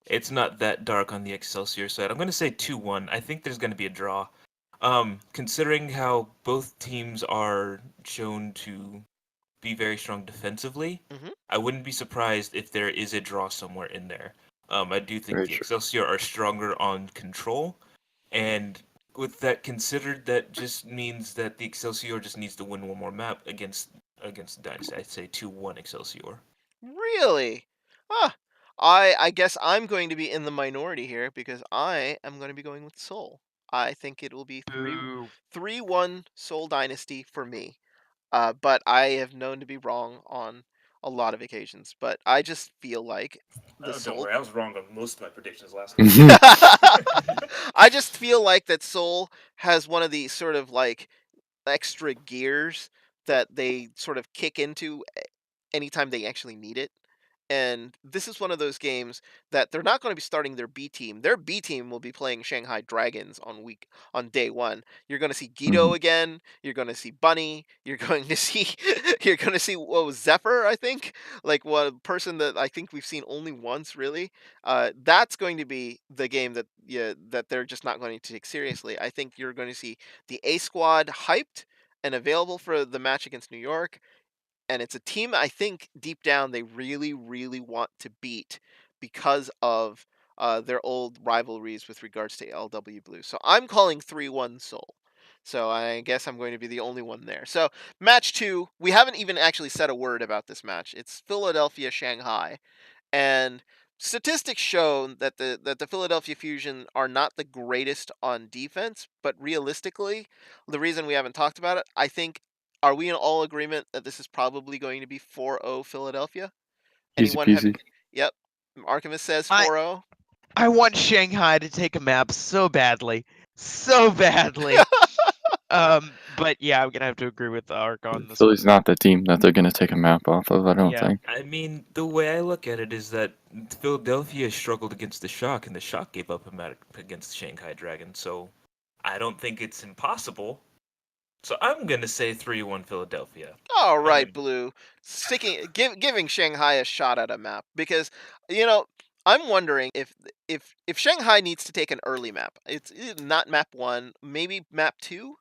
it's not that dark on the Excelsior side. I'm gonna say 2-1. I think there's gonna be a draw. Considering how both teams are shown to be very strong defensively, Hmm. I wouldn't be surprised if there is a draw somewhere in there. I do think Very the true. Excelsior are stronger on control, and with that considered, that just means that the Excelsior just needs to win one more map against the Dynasty. I'd say 2-1 Excelsior. Really? Ah, I guess I'm going to be in the minority here because I am going to be going with Seoul. I think it will be Boo. 3-1 Seoul Dynasty for me. But I have known to be wrong on a lot of occasions. But I just feel like the Oh, don't Seoul. worry. I was wrong on most of my predictions last week. Mhm. I just feel like that Seoul has one of these sort of like extra gears that they sort of kick into anytime they actually need it. And this is one of those games that they're not going to be starting their B team. Their B team will be playing Shanghai Dragons on day 1. You're going to see Guido Mhm. again. You're going to see Bunny. You're going to see you're going to see what was Zephyr, I think, like one person that I think we've seen only once really. That's going to be the game that that they're just not going to take seriously. I think you're going to see the A squad hyped and available for the match against New York, and it's a team I think deep down they really, really want to beat because of their old rivalries with regards to LW Blue. So I'm calling 3-1 Seoul. So I guess I'm going to be the only one there. So match 2, we haven't even actually said a word about this match. It's Philadelphia Shanghai. And statistics show that the Philadelphia Fusion are not the greatest on defense, but realistically, the reason we haven't talked about it, I think, are we in all agreement that this is probably going to be 4-0 Philadelphia? Easy Anyone have? peasy. Yep. Archimus says I 4-0. I want Shanghai to take a map so badly. So badly. But yeah, I'm gonna have to agree with Ark on this one. Philly's not the team that they're gonna take a map off of. I don't Yeah. think. I mean, the way I look at it is that Philadelphia struggled against the Shock, and the Shock gave up a match against the Shanghai Dragon. So I don't think it's impossible. So I'm gonna say 3-1 Philadelphia. All I right, mean, Blue. Giving Shanghai a shot at a map because you know I'm wondering if Shanghai needs to take an early map. It's not map 1, maybe map 2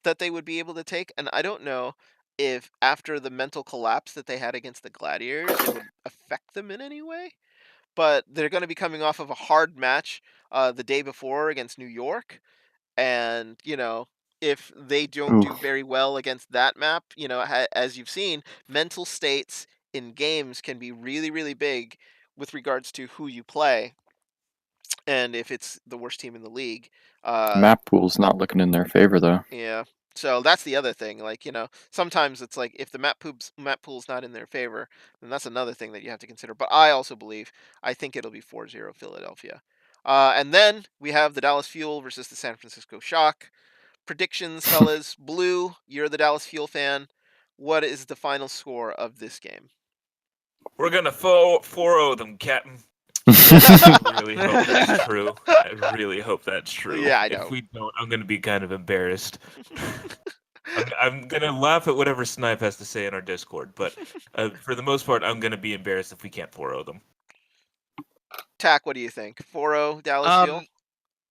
that they would be able to take, and I don't know if after the mental collapse that they had against the Gladiators, it would affect them in any way. But they're going to be coming off of a hard match the day before against New York, and if they don't do Oof. very well against that map, as you've seen, mental states in games can be really, really big with regards to who you play, and if it's the worst team in the league. The Uh, map pool's not looking in their favor though. yeah. So that's the other thing. Like, sometimes it's like if the map pool's not in their favor, then that's another thing that you have to consider. But I think it'll be 4-0 Philadelphia. And then we have the Dallas Fuel versus the San Francisco Shock. Predictions, fellas. Blue, you're the Dallas Fuel fan. What is the final score of this game? We're gonna 4-0 them, Captain. I really hope that's true. I really hope that's true. Yeah, I If know. we don't, I'm gonna be kind of embarrassed. I'm gonna laugh at whatever Snipe has to say in our Discord, but for the most part, I'm gonna be embarrassed if we can't 4-0 them. Tack, what do you think? 4-0 Dallas Fuel?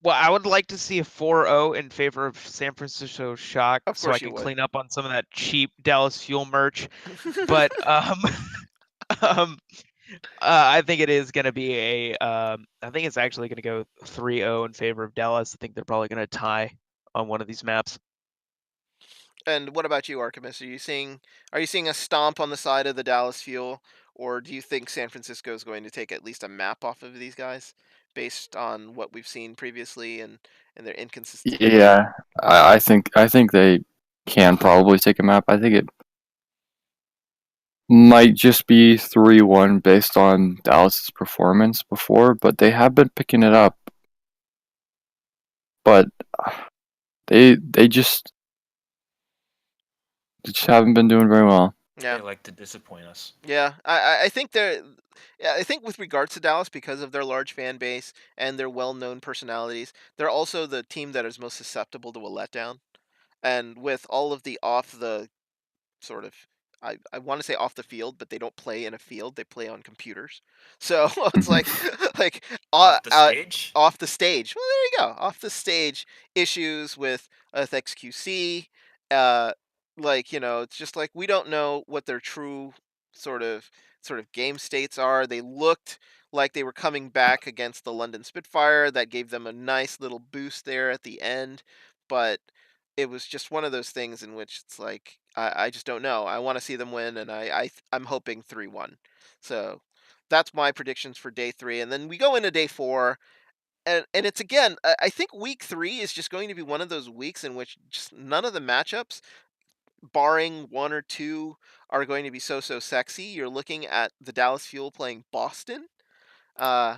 Well, I would like to see a 4-0 in favor of San Francisco Shock, Of so I course you can would. clean up on some of that cheap Dallas Fuel merch. But um, I think it is going to be I think it's actually going to go 3-0 in favor of Dallas. I think they're probably going to tie on one of these maps. And what about you, Artemis? Are you seeing a stomp on the side of the Dallas Fuel, or do you think San Francisco is going to take at least a map off of these guys, based on what we've seen previously and their inconsistent play? Yeah, I think they can probably take a map. I think it might just be 3-1 based on Dallas's performance before, but they have been picking it up. But they just haven't been doing very well. Yeah. They like to disappoint us. Yeah, I think they're. Yeah, I think with regards to Dallas, because of their large fan base and their well-known personalities, they're also the team that is most susceptible to a letdown. And with all of the off the sort of, I want to say off the field, but they don't play in a field; they play on computers. So it's Mhm. like Off the stage? off the stage. Well, there you go. Off the stage issues with XQC. Uh, it's just like we don't know what their true sort of game states are. They looked like they were coming back against the London Spitfire. That gave them a nice little boost there at the end, but it was just one of those things in which it's like I just don't know. I want to see them win, and I'm hoping 3-1. So that's my predictions for day 3, and then we go into day 4, and it's again. I think week 3 is just going to be one of those weeks in which just none of the matchups, barring one or two, are going to be so sexy. You're looking at the Dallas Fuel playing Boston. Uh,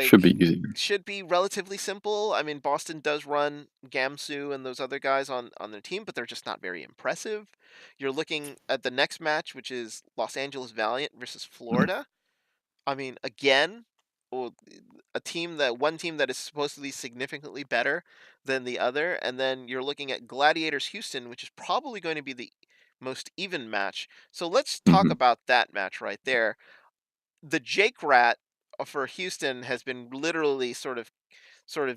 Should be like easy. should be relatively simple. I mean, Boston does run Gamsu and those other guys on their team, but they're just not very impressive. You're looking at the next match, which is Los Angeles Valiant versus Mm. Florida. I mean, again, well, one team that is supposedly significantly better than the other, and then you're looking at Gladiators Houston, which is probably going to be the most even match. So let's talk Mhm. about that match right there. The Jake Rat for Houston has been literally sort of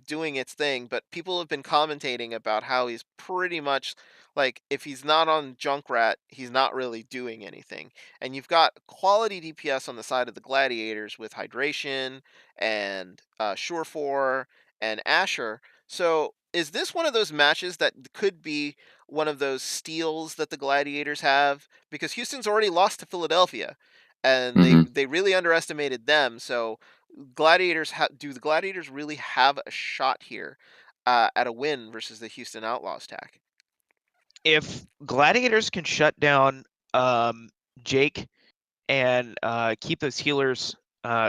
doing its thing, but people have been commentating about how he's pretty much like if he's not on Junkrat, he's not really doing anything. And you've got quality DPS on the side of the Gladiators with Hydration and Surefour and Asher. So is this one of those matches that could be one of those steals that the Gladiators have? Because Houston's already lost to Philadelphia, and they Mhm. they really underestimated them. So do the Gladiators really have a shot here at a win versus the Houston Outlaws tack? If Gladiators can shut down Jake and keep those healers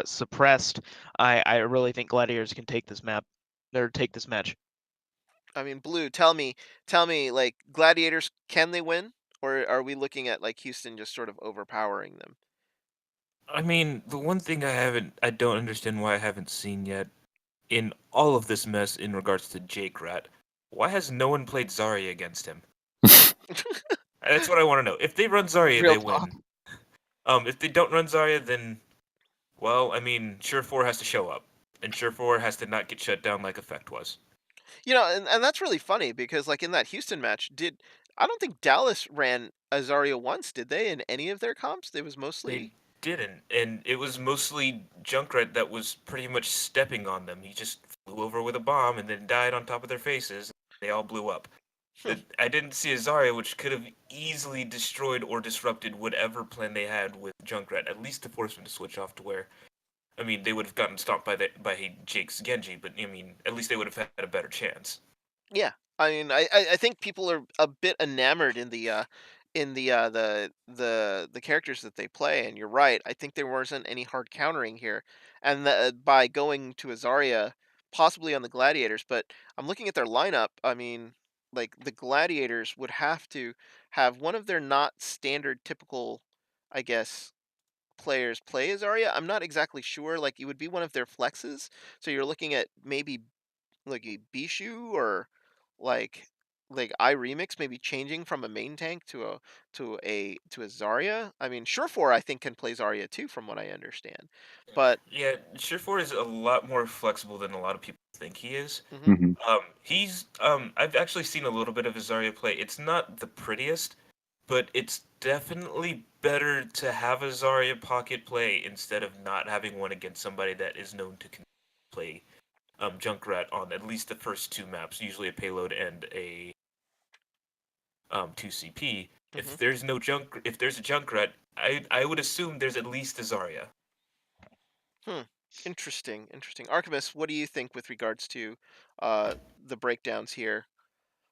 suppressed, I really think Gladiators can take this map or take this match. I mean, Blue, tell me, like Gladiators, can they win, or are we looking at like Houston just sort of overpowering them? I mean, the one thing I don't understand why I haven't seen yet in all of this mess in regards to Jake Rat, why has no one played Zarya against him? That's what I want to know. If they run Zarya, Real they talk. win. If they don't run Zarya, then, well, I mean, Surefour has to show up, and Surefour has to not get shut down like Effect was. And that's really funny because like in that Houston match, I don't think Dallas ran Azaria once, did they? In any of their comps, it was They mostly. didn't, and it was mostly Junkrat that was pretty much stepping on them. He just flew over with a bomb and then died on top of their faces. They all blew up. Hmm. I didn't see a Zarya, which could have easily destroyed or disrupted whatever plan they had with Junkrat, at least to force him to switch off to where, I mean, they would have gotten stopped by Jake's Genji, but I mean, at least they would have had a better chance. Yeah, I mean, I think people are a bit enamored in the characters that they play, and you're right. I think there wasn't any hard countering here, and by going to Azaria, possibly on the Gladiators, but I'm looking at their lineup. I mean, like the Gladiators would have to have one of their not standard typical, I guess, players play Azaria. I'm not exactly sure. Like, it would be one of their flexes, so you're looking at maybe like a Bishu or like I remix maybe changing from a main tank to a Zarya. I mean, Surefour I think can play Zarya too, from what I understand. But Yeah, Shift4 is a lot more flexible than a lot of people think he is. mhm, Hmm. I've actually seen a little bit of his Zarya play. It's not the prettiest, but it's definitely better to have a Zarya pocket play instead of not having one against somebody that is known to play Junkrat on at least the first two maps, usually a payload and a 2CP. mhm. If there's a Junkrat, I would assume there's at least a Zarya. Hmm. Interesting, interesting. Archimus, what do you think with regards to the breakdowns here?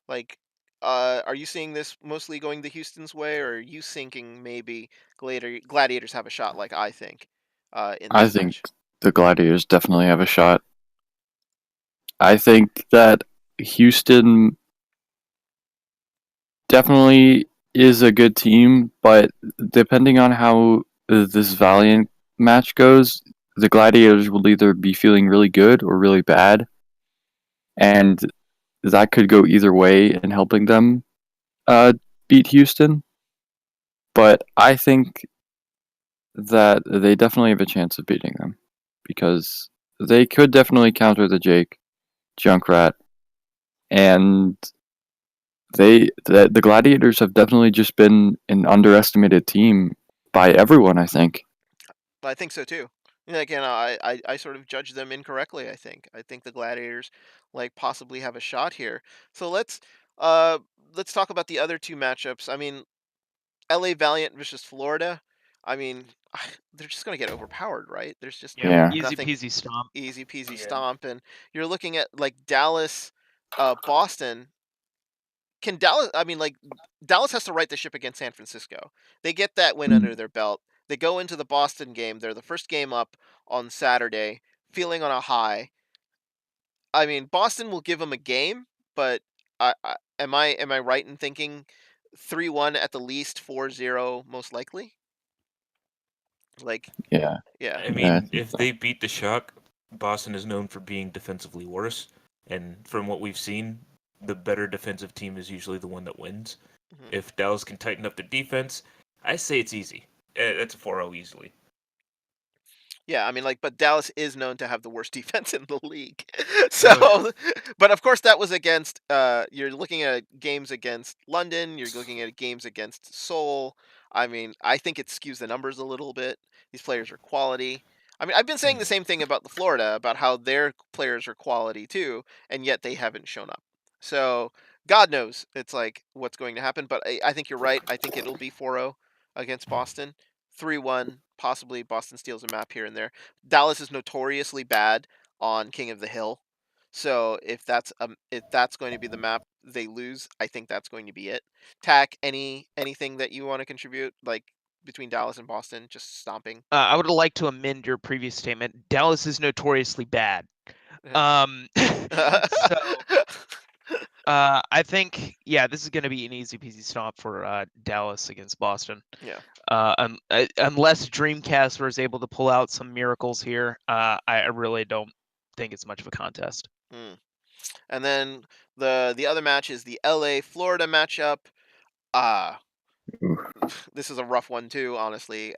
Like, are you seeing this mostly going the Houston's way, or are you thinking maybe Gladiators have a shot, like I think, in I this think match? the Gladiators definitely have a shot. I think that Houston definitely is a good team, but depending on how this Valiant match goes, the Gladiators will either be feeling really good or really bad, and that could go either way in helping them uh, beat Houston. But I think that they definitely have a chance of beating them because they could definitely counter the Jake Junkrat, and the Gladiators have definitely just been an underestimated team by everyone. I think. I think so too. Yeah, again, I sort of judged them incorrectly. I think the Gladiators like possibly have a shot here. So uh let's talk about the other two matchups. I mean, LA Valiant versus Florida. I mean, they're just gonna get overpowered, right? There's just Yep, Yeah. easy nothing. peasy stomp. Easy peasy Yeah. stomp, and you're looking at like Dallas, Boston. Can Dallas? I mean, like Dallas has to right the ship against San Francisco. They get that win Mm. under their belt. They go into the Boston game. They're the first game up on Saturday, feeling on a high. I mean, Boston will give them a game, but am I right in thinking 3-1 at the least, 4-0 most likely? Like, Yeah. yeah. I Yeah. I mean, think if so. they beat the Shock, Boston is known for being defensively worse, and from what we've seen, the better defensive team is usually the one that wins. Mhm. If Dallas can tighten up their defense, I say it's easy. That's a 4-0 easily. Yeah, I mean, like, but Dallas is known to have the worst defense in the league. Oh yeah. So, but of course, that was against. You're looking at games against London. You're looking at games against Seoul. I mean, I think it skews the numbers a little bit. These players are quality. I mean, I've been saying the Mhm. same thing about the Florida, about how their players are quality too, and yet they haven't shown up. So, God knows it's like what's going to happen. But I think you're right. I think it'll be 4-0 against Boston. 3-1, possibly Boston steals a map here and there. Dallas is notoriously bad on King of the Hill. So if that's going to be the map they lose, I think that's going to be it. Tack, anything that you want to contribute, like between Dallas and Boston, just stomping. I would like to amend your previous statement. Dallas is notoriously bad. Um, so I think yeah, this is going to be an easy peasy stomp for Dallas against Boston. Yeah. Unless Dreamcast is able to pull out some miracles here, I really don't think it's much of a contest. Mm. And then the other match is the LA Florida matchup. Uh Oof. this is a rough one too, honestly.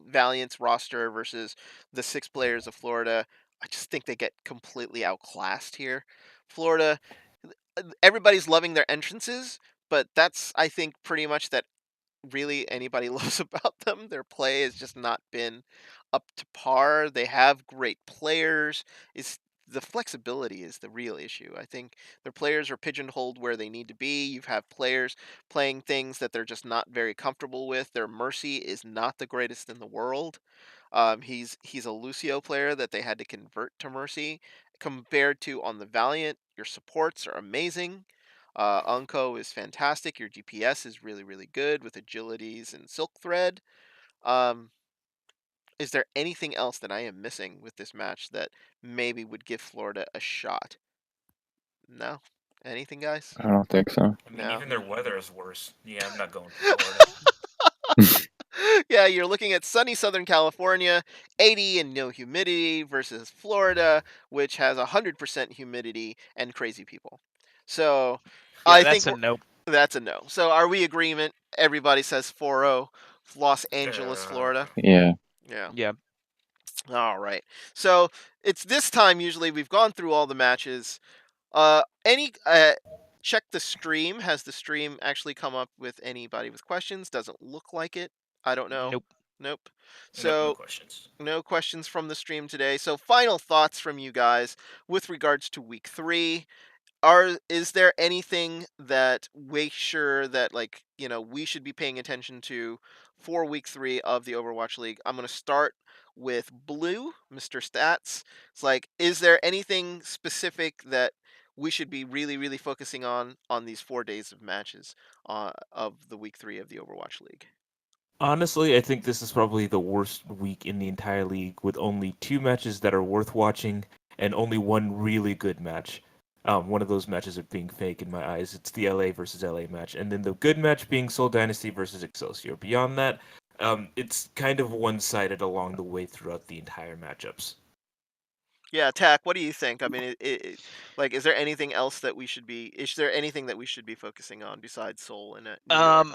Valiant's roster versus the six players of Florida. I just think they get completely outclassed here. Florida, everybody's loving their entrances, but that's I think pretty much that really anybody loves about them. Their play has just not been up to par. They have great players. It's the flexibility is the real issue. I think their players are pigeonholed where they need to be. You have players playing things that they're just not very comfortable with. Their Mercy is not the greatest in the world. He's a Lucio player that they had to convert to Mercy. Compared to on the Valiant, your supports are amazing. Unco is fantastic. Your DPS is really, really good with agilities and Silk Thread. Um, is there anything else that I am missing with this match that maybe would give Florida a shot? No? Anything, guys? I don't think so. I mean, No. even their weather is worse. Yeah, I'm not going for Florida. Yeah, you're looking at sunny Southern California, 80 and no humidity, versus Florida, which has 100% humidity and crazy people. So Yeah, I think that's a nope. that's a no. So are we agreement? Everybody says 4-0, Los Angeles, Uh, Florida. Yeah. Yeah. Yeah. All right. So it's this time. Usually we've gone through all the matches. Any check the stream. Has the stream actually come up with anybody with questions? Doesn't look like it. I don't know. Nope. Nope. no So questions. no questions from the stream today. So final thoughts from you guys with regards to week 3. Is there anything that we sure that, like, we should be paying attention to for week 3 of the Overwatch League? I'm going to start with Blue, Mr. Stats. It's like, is there anything specific that we should be really, really focusing on these 4 days of matches of the week 3 of the Overwatch League? Honestly, I think this is probably the worst week in the entire league, with only 2 matches that are worth watching and only one really good match. One of those matches are being fake in my eyes. It's the LA versus LA match, and then the good match being Seoul Dynasty versus Excelsior. Beyond that, it's kind of one-sided along the way throughout the entire matchups. Yeah, Tack, what do you think? I mean, like, is there anything else that we should be? Is there anything that we should be focusing on besides Seoul and New York?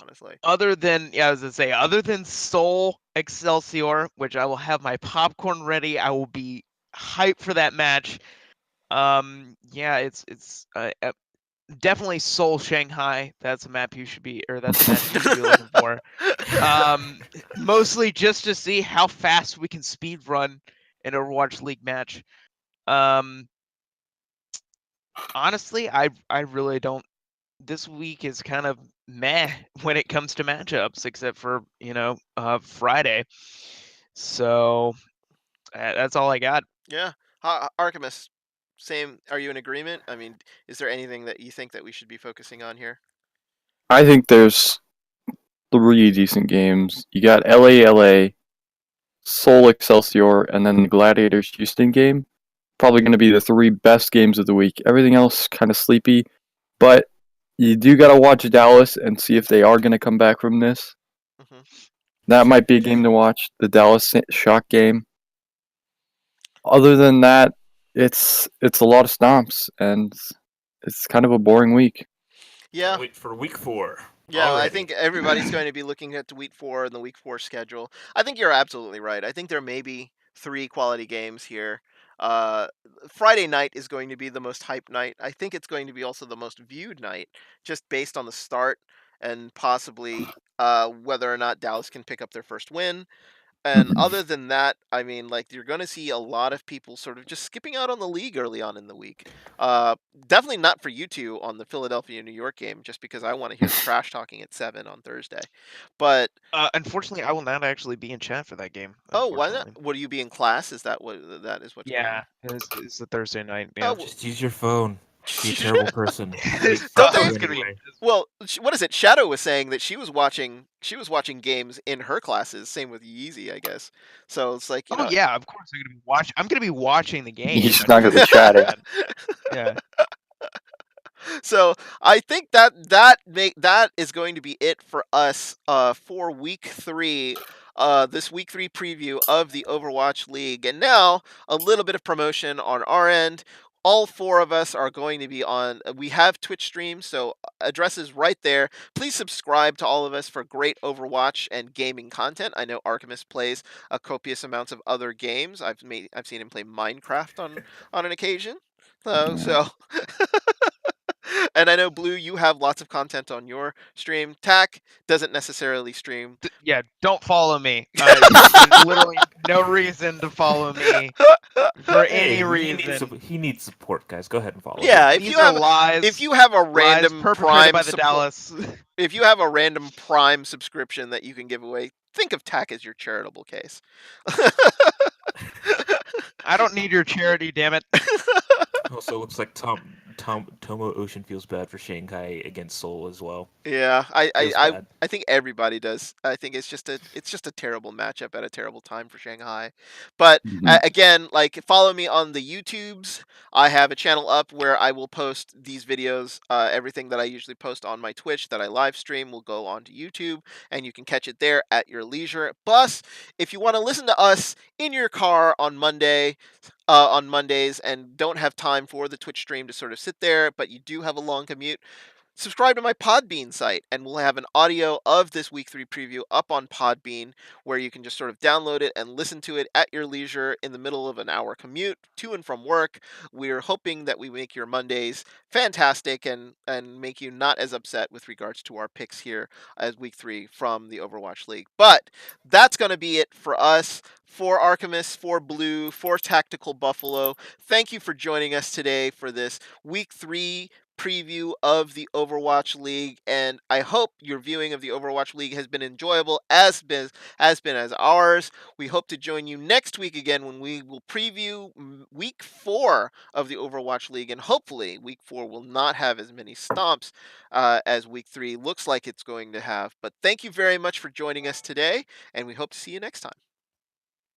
Honestly. Other than yeah, I was gonna say, other than Seoul Excelsior, which I will have my popcorn ready, I will be hyped for that match. Yeah, it's definitely Seoul Shanghai. That's a map you should be, or that's a match you should be looking for. Mostly just to see how fast we can speed run an Overwatch League match. Honestly, I really don't. This week is kind of meh when it comes to matchups, except for Friday. So that's all I got. Yeah, Artemis, same. Are you in agreement? I mean, is there anything that you think that we should be focusing on here? I think there's 3 decent games. You got LA, Seoul Excelsior, and then the Gladiators Houston game. Probably going to be the 3 best games of the week. Everything else kind of sleepy, but you do got to watch Dallas and see if they are going to come back from this. Hmm. That might be a game to watch. The Dallas Shock game. Other than that, it's a lot of stomps and it's kind of a boring week. Yeah, Wait for week 4 yeah. I already. think everybody's going to be looking at the week 4 and the week 4 schedule. I think you're absolutely right. I think there may be 3 quality games here. Uh, Friday night is going to be the most hype night. I think it's going to be also the most viewed night, just based on the start and possibly whether or not Dallas can pick up their first win. And other than that, I mean, like, you're going to see a lot of people sort of just skipping out on the league early on in the week. Definitely not for you two on the Philadelphia New York game, just because I want to hear the trash talking at 7 on Thursday. But Unfortunately, I will not actually be in chat for that game. oh, why not? Unfortunately. Would you be in class? Is that what's going Yeah, on? it's a Thursday night. Oh, Yeah. well, Just use your phone. Be a terrible person. don't I they? was gonna be. Well, what is it? Shadow was saying that she was watching games in her classes. Same with Yeezy, I guess. So it's like, Oh yeah, of course I'm gonna be I'm gonna be watching the game. He's I not mean, going to be chatting. yeah. So I think that is going to be it for us for week 3. This week 3 preview of the Overwatch League. And now a little bit of promotion on our end. All 4 of us are going to be on. We have Twitch streams, so addresses right there. Please subscribe to all of us for great Overwatch and gaming content. I know Artemis plays a copious amounts of other games. I've seen him play Minecraft on an occasion. Yeah. So And I know Blue, you have lots of content on your stream. Tack doesn't necessarily stream. Yeah, don't follow me. There's literally no reason to follow me for any Hey, reason. he needs support, guys. Go ahead and follow him. Yeah, These are lies. if you have a Lies random perpetrated by Prime the support, Dallas. if you have a random Prime subscription that you can give away, think of Tack as your charitable case. I don't need your charity, damn it. Also, looks like Tomo Ocean feels bad for Shanghai against Seoul as well. Yeah, Feels bad. I think everybody does. I think it's just a terrible matchup at a terrible time for Shanghai. But Mhm. again, like follow me on the YouTubes. I have a channel up where I will post these videos. Everything that I usually post on my Twitch that I live stream will go onto YouTube, and you can catch it there at your leisure. Plus, if you want to listen to us in your car on Mondays, and don't have time for the Twitch stream to sort of sit there, but you do have a long commute, subscribe to my Podbean site, and we'll have an audio of this week 3 preview up on Podbean, where you can just sort of download it and listen to it at your leisure in the middle of an hour commute to and from work. We're hoping that we make your Mondays fantastic and make you not as upset with regards to our picks here as week 3 from the Overwatch League. But that's going to be it for us. For Archimus, for Blue, for Tactical Buffalo, thank you for joining us today for this week 3 preview of the Overwatch League, and I hope your viewing of the Overwatch League has been enjoyable as ours. We hope to join you next week again when we will preview week 4 of the Overwatch League, and hopefully week 4 will not have as many stomps as week 3 looks like it's going to have. But thank you very much for joining us today, and we hope to see you next time.